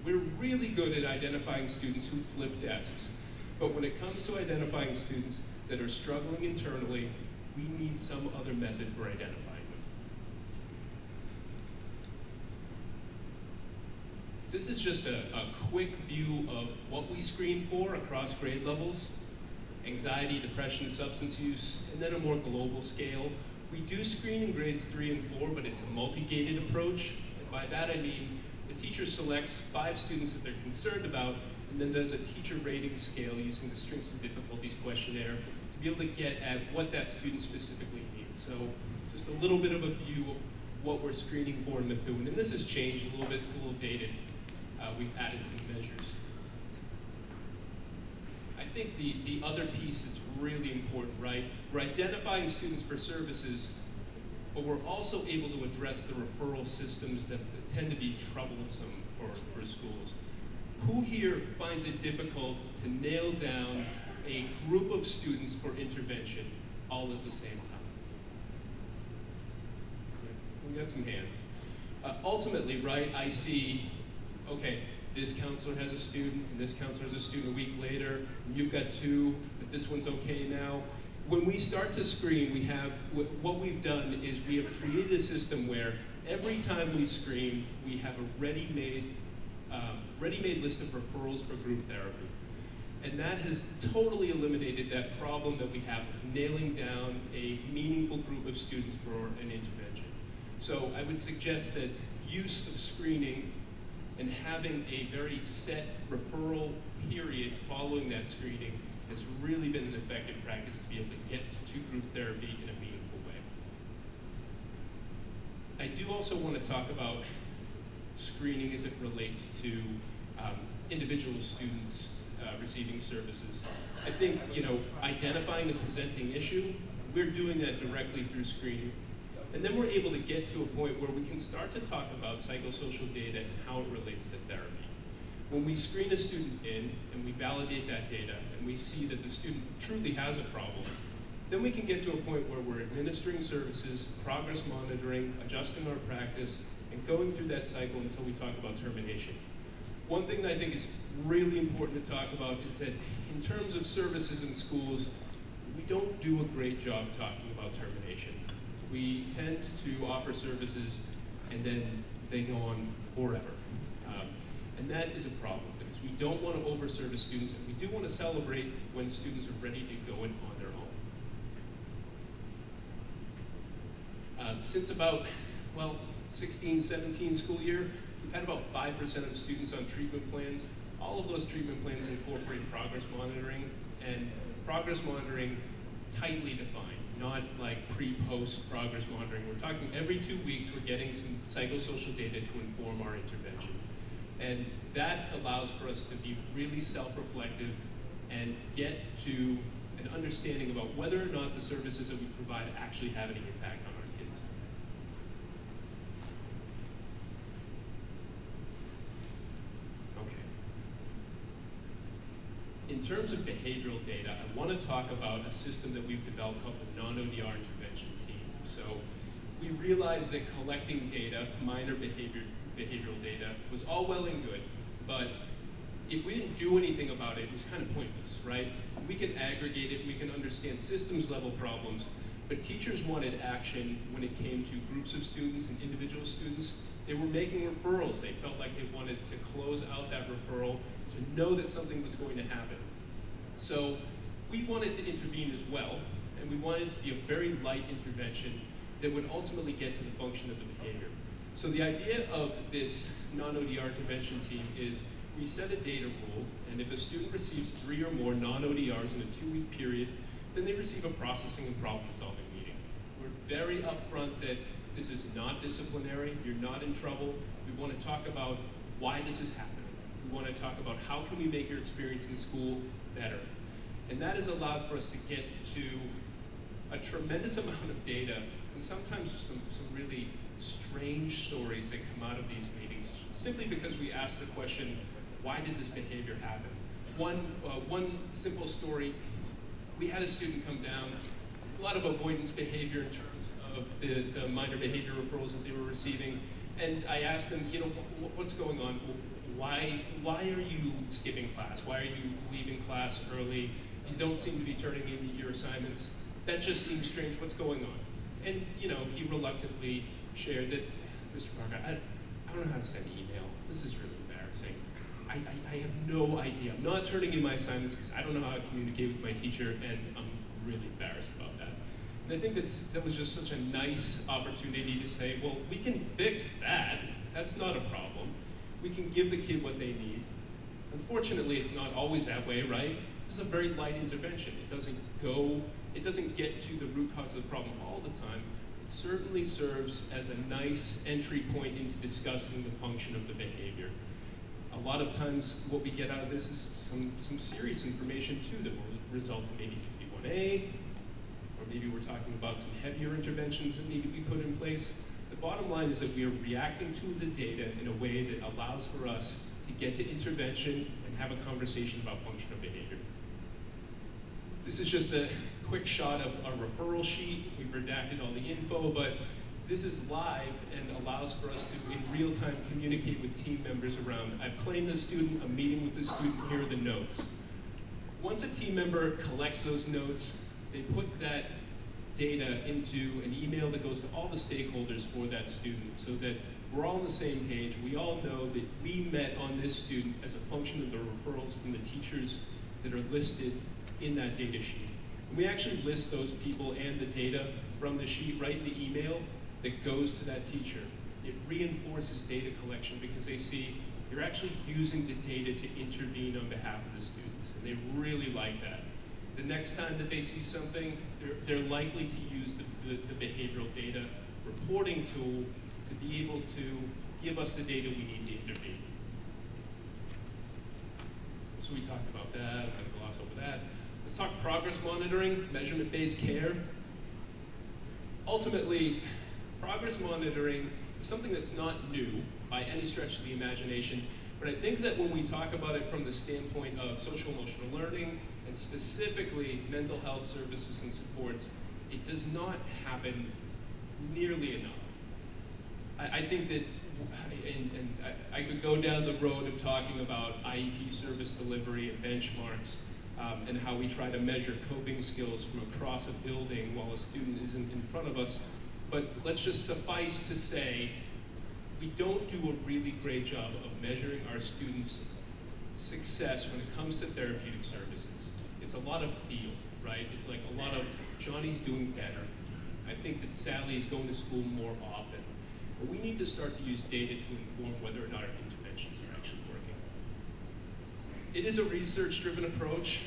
Speaker 1: We're really good at identifying students who flip desks, but when it comes to identifying students that are struggling internally, we need some other method for identifying them. This is just a quick view of what we screen for across grade levels: anxiety, depression, and substance use, and then a more global scale. We do screen in grades 3 and 4, but it's a multi-gated approach. And by that I mean the teacher selects 5 students that they're concerned about, and then does a teacher rating scale using the Strengths and Difficulties questionnaire to be able to get at what that student specifically needs. So just a little bit of a view of what we're screening for in Methuen. And this has changed a little bit, it's a little dated. We've added some measures. I think the other piece that's really important, right? We're identifying students for services, but we're also able to address the referral systems that tend to be troublesome for schools. Who here finds it difficult to nail down a group of students for intervention all at the same time? We got some hands. Ultimately, right, I see, okay, this counselor has a student, and this counselor has a student a week later, and you've got 2, but this one's okay now. When we start to screen, what we've done is we have created a system where every time we screen, we have a ready-made list of referrals for group therapy. And that has totally eliminated that problem that we have of nailing down a meaningful group of students for an intervention. So I would suggest that use of screening and having a very set referral period following that screening has really been an effective practice to be able to get to group therapy in a meaningful way. I do also want to talk about screening as it relates to individual students receiving services. I think, identifying the presenting issue, we're doing that directly through screening. And then we're able to get to a point where we can start to talk about psychosocial data and how it relates to therapy. When we screen a student in and we validate that data and we see that the student truly has a problem, then we can get to a point where we're administering services, progress monitoring, adjusting our practice, and going through that cycle until we talk about termination. One thing that I think is really important to talk about is that in terms of services in schools, we don't do a great job talking about termination. We tend to offer services and then they go on forever. And that is a problem because we don't want to over-service students, and we do want to celebrate when students are ready to go in on their own. Since about, 16, 17 school year, we've had about 5% of students on treatment plans. All of those treatment plans incorporate progress monitoring, and progress monitoring tightly defined, not like pre-post progress monitoring. We're talking every 2 weeks we're getting some psychosocial data to inform our intervention. And that allows for us to be really self-reflective and get to an understanding about whether or not the services that we provide actually have any impact on our kids. Okay. terms of behavioral data, I want to talk about a system that we've developed called the non-ODR intervention team. So we realized that collecting data, minor behavioral data, was all well and good, but if we didn't do anything about it, it was kind of pointless, right? We can aggregate it, we can understand systems level problems, but teachers wanted action when it came to groups of students and individual students. They were making referrals. They felt like they wanted to close out that referral, to know that something was going to happen. So we wanted to intervene as well, and we wanted it to be a very light intervention that would ultimately get to the function of the behavior. So the idea of this non-ODR intervention team is we set a data rule, and if a student receives 3 or more non-ODRs in a 2-week period, then they receive a processing and problem-solving meeting. We're very upfront that this is not disciplinary, you're not in trouble. We want to talk about why this is happening. We want to talk about how can we make your experience in school better. And that has allowed for us to get to a tremendous amount of data, and sometimes some really strange stories that come out of these meetings, simply because we ask the question, why did this behavior happen? One simple story, we had a student come down, a lot of avoidance behavior in terms of the minor behavior referrals that they were receiving, and I asked them, you know, what's going on? Why are you skipping class? Why are you leaving class early? You don't seem to be turning in your assignments. That just seems strange. What's going on? And you know, he reluctantly shared that, Mr. Crocker, I don't know how to send email. This is really embarrassing. I have no idea. I'm not turning in my assignments because I don't know how to communicate with my teacher, and I'm really embarrassed about that. And I think that was just such a nice opportunity to say, well, we can fix that. That's not a problem. We can give the kid what they need. Unfortunately, it's not always that way, right? This is a very light intervention. It doesn't get to the root cause of the problem all the time. It certainly serves as a nice entry point into discussing the function of the behavior. A lot of times what we get out of this is some serious information too that will result in maybe 51A, or maybe we're talking about some heavier interventions that need to be put in place. The bottom line is that we are reacting to the data in a way that allows for us to get to intervention and have a conversation about functional behavior. This is just a quick shot of a referral sheet. We've redacted all the info, but this is live and allows for us to, in real time, communicate with team members around. I've claimed the student, I'm meeting with the student, here are the notes. Once a team member collects those notes, they put that data into an email that goes to all the stakeholders for that student so that we're all on the same page. We all know that we met on this student as a function of the referrals from the teachers that are listed in that data sheet. And we actually list those people and the data from the sheet right in the email that goes to that teacher. It reinforces data collection because they see you're actually using the data to intervene on behalf of the students, and they really like that. The next time that they see something, they're likely to use the behavioral data reporting tool to be able to give us the data we need to intervene. So we talked about that, I'm gonna gloss over that. Let's talk progress monitoring, measurement-based care. Ultimately, progress monitoring is something that's not new by any stretch of the imagination, but I think that when we talk about it from the standpoint of social emotional learning, and specifically mental health services and supports, it does not happen nearly enough. I think that, and I could go down the road of talking about IEP service delivery and benchmarks, and how we try to measure coping skills from across a building while a student is in front of us. But let's just suffice to say, we don't do a really great job of measuring our students' success when it comes to therapeutic services. It's a lot of feel, right? It's like a lot of Johnny's doing better. I think that Sally's going to school more often. But we need to start to use data to inform whether or not our interventions are actually working. It is a research-driven approach,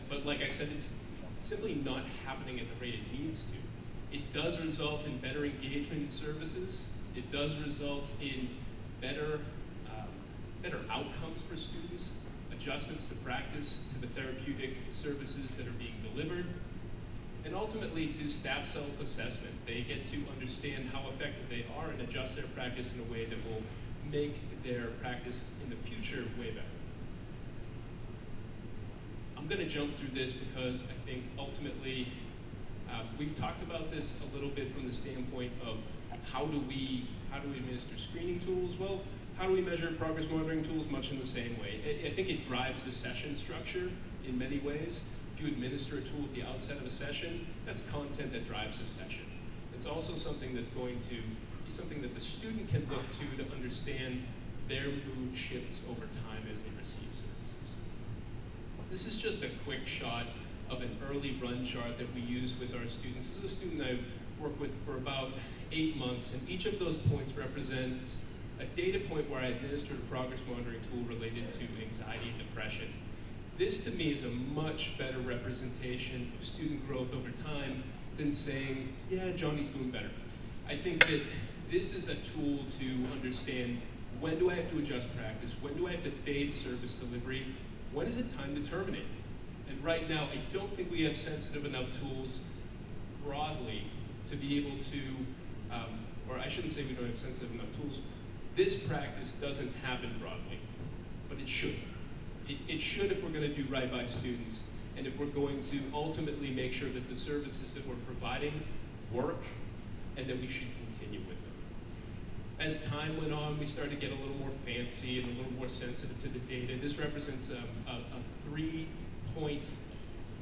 Speaker 1: but like I said, it's simply not happening at the rate it needs to. It does result in better engagement in services. It does result in better outcomes for students, adjustments to practice, to the therapeutic services that are being delivered, and ultimately to staff self-assessment. They get to understand how effective they are and adjust their practice in a way that will make their practice in the future way better. I'm going to jump through this because I think ultimately we've talked about this a little bit from the standpoint of how do we administer screening tools? Well, how do we measure progress monitoring tools? Much in the same way. I think it drives the session structure in many ways. If you administer a tool at the outset of a session, that's content that drives the session. It's also something that's going to be something that the student can look to understand their mood shifts over time as they receive services. This is just a quick shot of an early run chart that we use with our students. This is a student I've worked with for about 8 months, and each of those points represents a data point where I administered a progress monitoring tool related to anxiety and depression. This to me is a much better representation of student growth over time than saying, yeah, Johnny's doing better. I think that this is a tool to understand when do I have to adjust practice, when do I have to fade service delivery, when is it time to terminate? And right now, I don't think we have sensitive enough tools broadly to be able to, or I shouldn't say we don't have sensitive enough tools. This practice doesn't happen broadly, but it should. It should if we're going to do right by students, and if we're going to ultimately make sure that the services that we're providing work, and that we should continue with them. As time went on, we started to get a little more fancy and a little more sensitive to the data. This represents a 3-point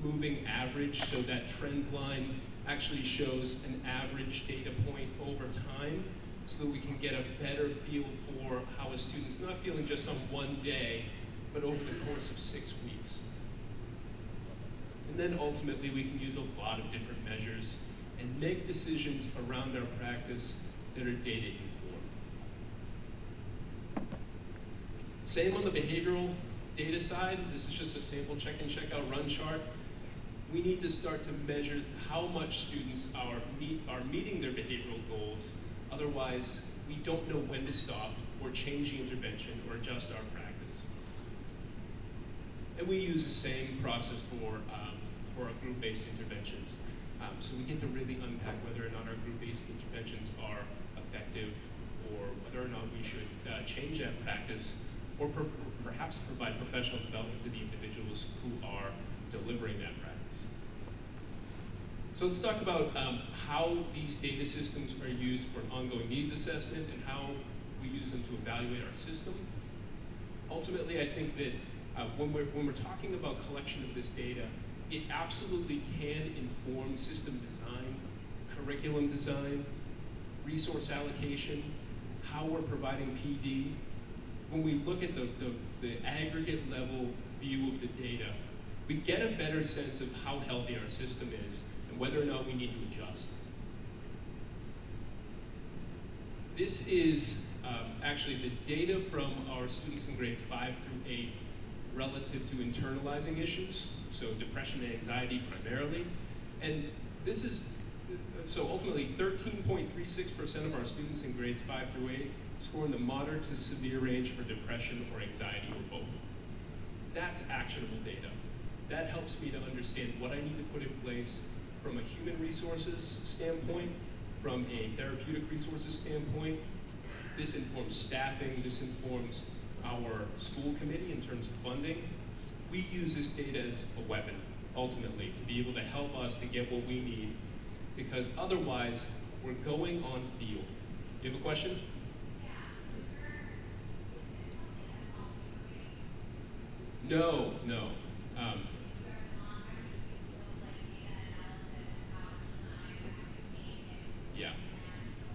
Speaker 1: moving average, so that trend line actually shows an average data point over time, so that we can get a better feel for how a student's not feeling just on one day, but over the course of 6 weeks. And then ultimately we can use a lot of different measures and make decisions around our practice that are data informed. Same on the behavioral data side. This is just a sample check-in, check-out run chart. We need to start to measure how much students are meeting their behavioral goals. Otherwise, we don't know when to stop or change the intervention or adjust our practice. And we use the same process for our group-based interventions. So we get to really unpack whether or not our group-based interventions are effective, or whether or not we should change that practice, or perhaps provide professional development to the individuals who are delivering that practice. So let's talk about how these data systems are used for ongoing needs assessment and how we use them to evaluate our system. Ultimately, I think that when we're talking about collection of this data, it absolutely can inform system design, curriculum design, resource allocation, how we're providing PD. When we look at the aggregate level view of the data, we get a better sense of how healthy our system is and whether or not we need to adjust. This is actually the data from our students in grades 5 through 8 relative to internalizing issues, so depression and anxiety primarily. And this is, so ultimately 13.36% of our students in grades 5 through 8 score in the moderate to severe range for depression or anxiety or both. That's actionable data. That helps me to understand what I need to put in place from a human resources standpoint, from a therapeutic resources standpoint. This informs staffing, this informs our school committee in terms of funding. We use this data as a weapon, ultimately, to be able to help us to get what we need, because otherwise, we're going on field. You have a question? No.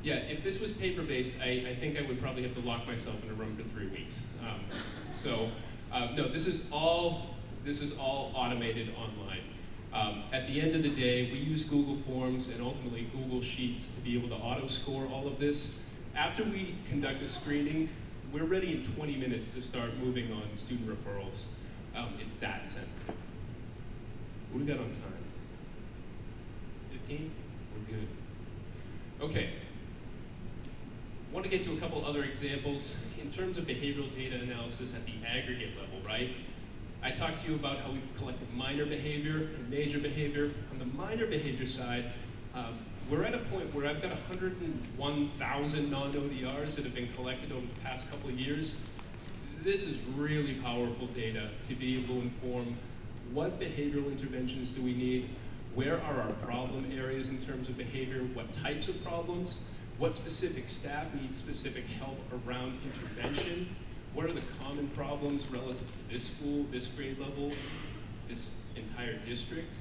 Speaker 1: Yeah, if this was paper-based, I think I would probably have to lock myself in a room for 3 weeks. No, this is all automated online. At the end of the day, we use Google Forms and ultimately Google Sheets to be able to auto-score all of this. After we conduct a screening, we're ready in 20 minutes to start moving on student referrals. It's that sensitive. What do we got on time? 15? We're good. Okay. I want to get to a couple other examples in terms of behavioral data analysis at the aggregate level, right? I talked to you about how we've collected minor behavior and major behavior. On the minor behavior side, we're at a point where I've got 101,000 non-ODRs that have been collected over the past couple of years. This is really powerful data to be able to inform what behavioral interventions do we need? Where are our problem areas in terms of behavior? What types of problems? What specific staff needs specific help around intervention? What are the common problems relative to this school, this grade level, this entire district?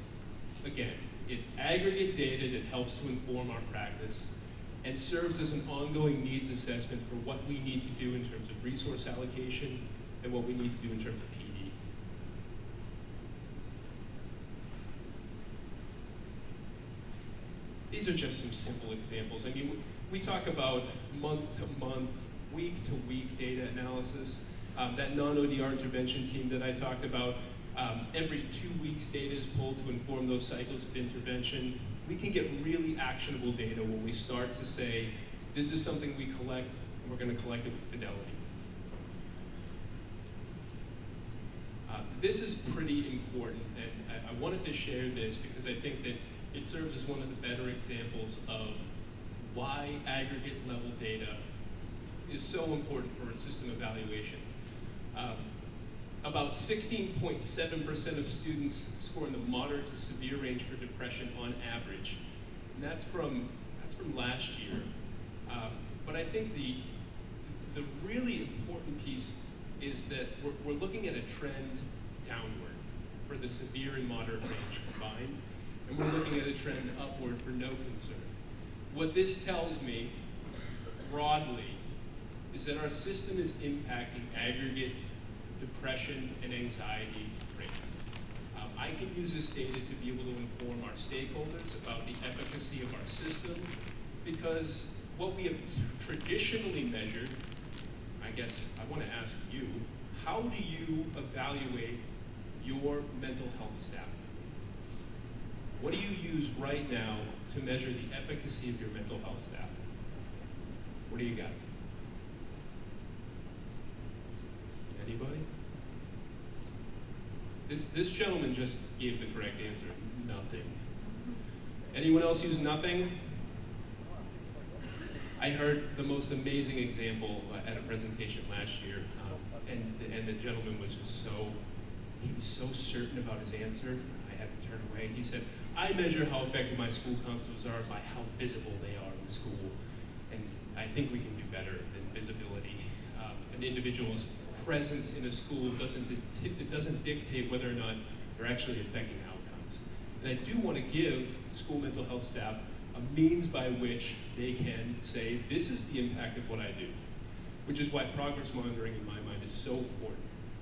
Speaker 1: Again, it's aggregate data that helps to inform our practice and serves as an ongoing needs assessment for what we need to do in terms of resource allocation and what we need to do in terms of PD. These are just some simple examples. I mean, we talk about month-to-month, week-to-week data analysis. That non-ODR intervention team that I talked about, every 2 weeks data is pulled to inform those cycles of intervention. We can get really actionable data when we start to say, this is something we collect, and we're going to collect it with fidelity. This is pretty important, and I wanted to share this because I think that it serves as one of the better examples of why aggregate level data is so important for a system evaluation. About 16.7% of students score in the moderate to severe range for depression on average. And that's from last year. But I think the really important piece is that we're looking at a trend downward for the severe and moderate range combined, and we're looking at a trend upward for no concern. What this tells me, broadly, is that our system is impacting aggregate depression and anxiety rates. I can use this data to be able to inform our stakeholders about the efficacy of our system, because what we have traditionally measured, I guess I want to ask you, how do you evaluate your mental health staff? What do you use right now to measure the efficacy of your mental health staff? What do you got? Anybody? This gentleman just gave the correct answer, nothing. Anyone else use nothing? I heard the most amazing example at a presentation last year, and the gentleman was just he was so certain about his answer, I had to turn away. He said, I measure how effective my school counselors are by how visible they are in the school, and I think we can do better than visibility. An individual's presence in a school doesn't dictate whether or not they're actually affecting outcomes. And I do want to give school mental health staff a means by which they can say, this is the impact of what I do, which is why progress monitoring in my mind is so important.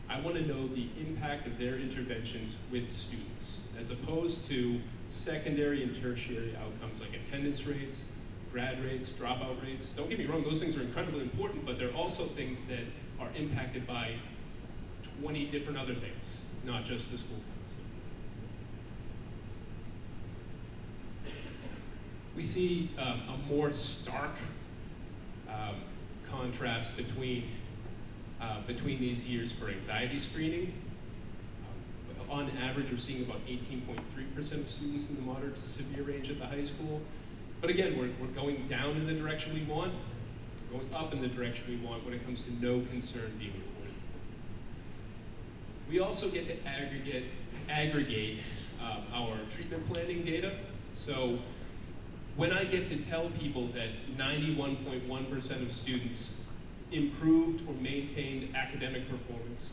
Speaker 1: I want to know the impact of their interventions with students, as opposed to secondary and tertiary outcomes like attendance rates, grad rates, dropout rates. Don't get me wrong, those things are incredibly important, but they're also things that are impacted by 20 different other things, not just the school counselor. We see a more stark contrast between these years for anxiety screening. On average, we're seeing about 18.3% of students in the moderate to severe range at the high school. But again, we're going down in the direction we want, we're going up in the direction we want when it comes to no concern being reported. We also get to aggregate our treatment planning data. So when I get to tell people that 91.1% of students improved or maintained academic performance,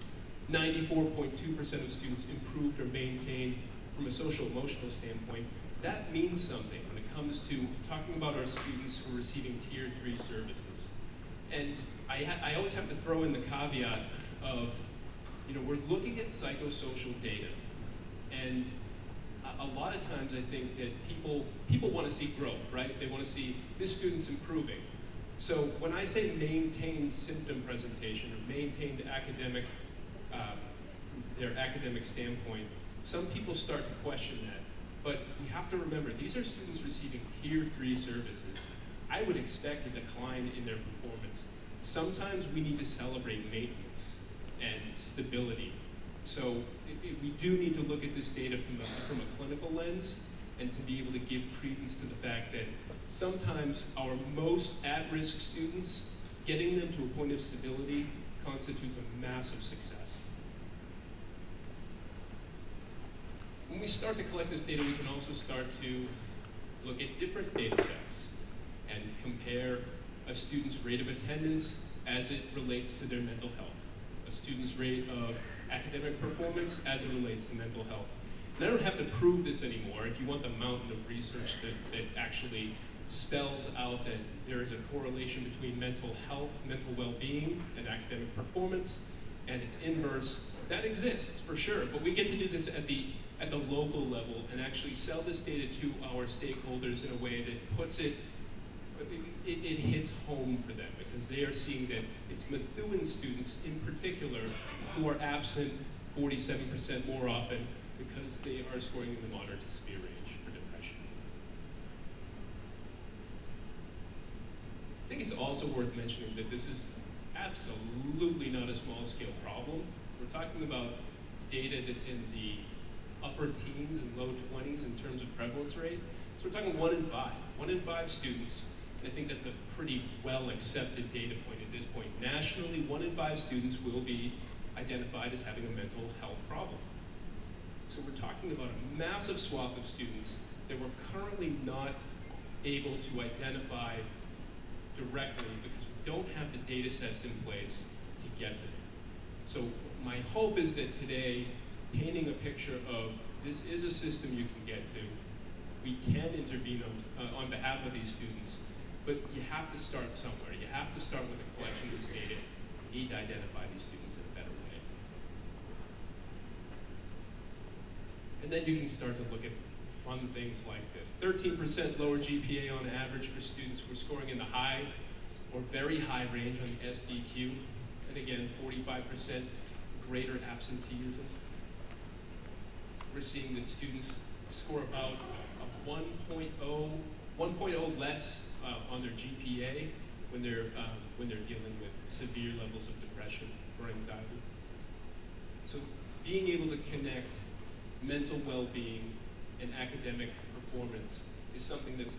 Speaker 1: 94.2% of students improved or maintained from a social emotional standpoint, that means something when it comes to talking about our students who are receiving Tier 3 services. And I always have to throw in the caveat of, we're looking at psychosocial data, and a lot of times I think that people want to see growth, right? They want to see this student's improving. So when I say maintained symptom presentation or maintained academic, their academic standpoint, some people start to question that. But we have to remember, these are students receiving Tier 3 services. I would expect a decline in their performance. Sometimes we need to celebrate maintenance and stability. So we do need to look at this data from a clinical lens, and to be able to give credence to the fact that sometimes our most at-risk students, getting them to a point of stability constitutes a massive success. When we start to collect this data, we can also start to look at different data sets and compare a student's rate of attendance as it relates to their mental health, a student's rate of academic performance as it relates to mental health. And I don't have to prove this anymore. If you want the mountain of research that actually spells out that there is a correlation between mental health, mental well-being, and academic performance, and its inverse, that exists for sure. But we get to do this at the local level and actually sell this data to our stakeholders in a way that puts it hits home for them, because they are seeing that it's Methuen students in particular who are absent 47% more often because they are scoring in the moderate to severe range for depression. I think it's also worth mentioning that this is absolutely not a small scale problem. We're talking about data that's in the upper teens and low 20s in terms of prevalence rate. So we're talking 1 in 5. 1 in 5 students. I think that's a pretty well accepted data point at this point. Nationally, 1 in 5 students will be identified as having a mental health problem. So we're talking about a massive swath of students that we're currently not able to identify directly because we don't have the data sets in place to get to them. So my hope is that today, painting a picture of this is a system you can get to, we can intervene on behalf of these students, but you have to start somewhere. You have to start with a collection of this data. You need to identify these students in a better way. And then you can start to look at fun things like this. 13% lower GPA on average for students who are scoring in the high or very high range on the SDQ. And again, 45% greater absenteeism. We're seeing that students score about a 1.0 less on their GPA when they're dealing with severe levels of depression or anxiety. So being able to connect mental well-being and academic performance is something that's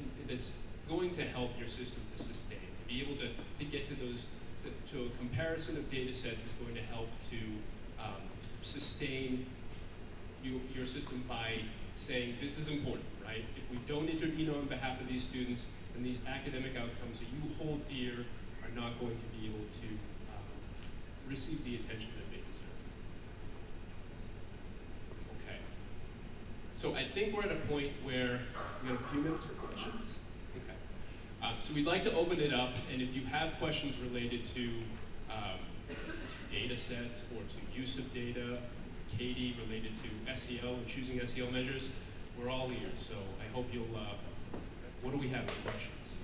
Speaker 1: going to help your system to sustain. To be able to get to those, to a comparison of data sets is going to help to sustain your system by saying this is important, right? If we don't intervene on behalf of these students, then these academic outcomes that you hold dear are not going to be able to receive the attention that they deserve. Okay. So I think we're at a point where we have a few minutes for questions. Okay. So we'd like to open it up, and if you have questions related to data sets or to use of data, Katie related to SEL and choosing SEL measures, we're all ears. So I hope you'll, what do we have for questions?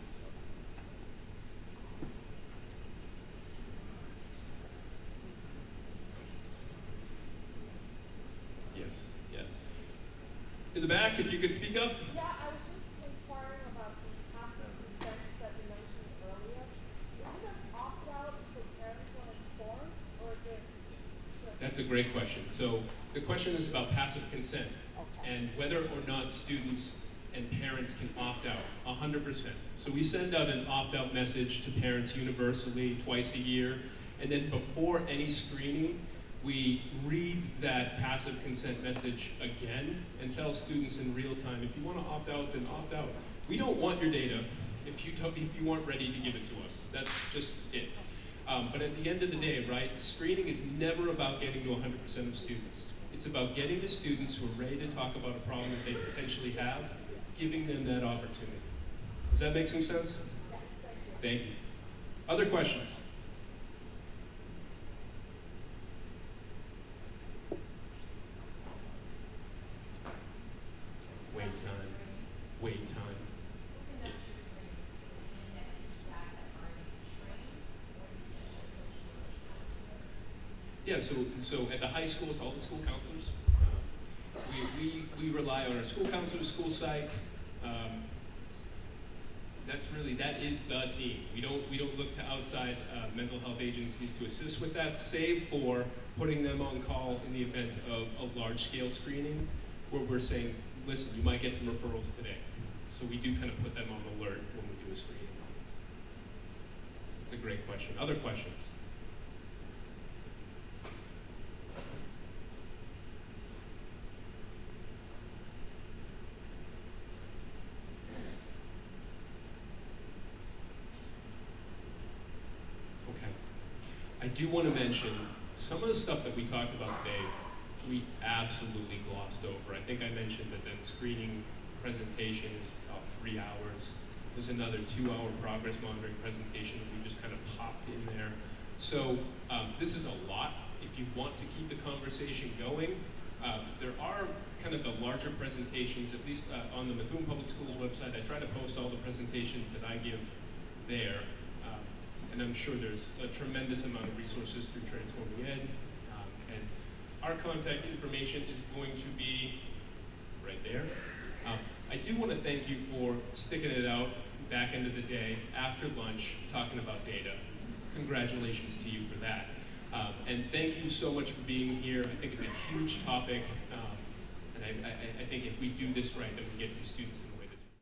Speaker 1: Yes, yes. In the back, if you could speak up.
Speaker 7: Yeah, I was just inquiring about the passive consent that you mentioned earlier. Is it an opt-out so parents are informed, or is it?
Speaker 1: That's a great question. So the question is about passive consent and whether or not students and parents can opt out, 100%. So we send out an opt-out message to parents universally twice a year, and then before any screening, we read that passive consent message again and tell students in real time, if you want to opt out, then opt out. We don't want your data if you aren't ready to give it to us. That's just it. But at the end of the day, right, screening is never about getting to 100% of students. It's about getting the students who are ready to talk about a problem that they potentially have, giving them that opportunity. Does that make some sense?
Speaker 7: Yes,
Speaker 1: Thank you. Other questions? Wait time. Wait time. Yeah, so at the high school, it's all the school counselors. We rely on our school counselors, school psych. That is the team. We don't look to outside mental health agencies to assist with that, save for putting them on call in the event of a large-scale screening, where we're saying, listen, you might get some referrals today. So we do kind of put them on alert when we do a screening. It's a great question. Other questions? do want to mention some of the stuff that we talked about today, we absolutely glossed over. I think I mentioned that that screening presentation is about 3 hours. There's another 2-hour progress monitoring presentation that we just kind of popped in there. So this is a lot. If you want to keep the conversation going, there are kind of the larger presentations, at least on the Methuen Public Schools website. I try to post all the presentations that I give there. And I'm sure there's a tremendous amount of resources through Transforming Ed. And our contact information is going to be right there. I do want to thank you for sticking it out back into the day after lunch talking about data. Congratulations to you for that. And thank you so much for being here. I think it's a huge topic. And I think if we do this right, then we get to students in the way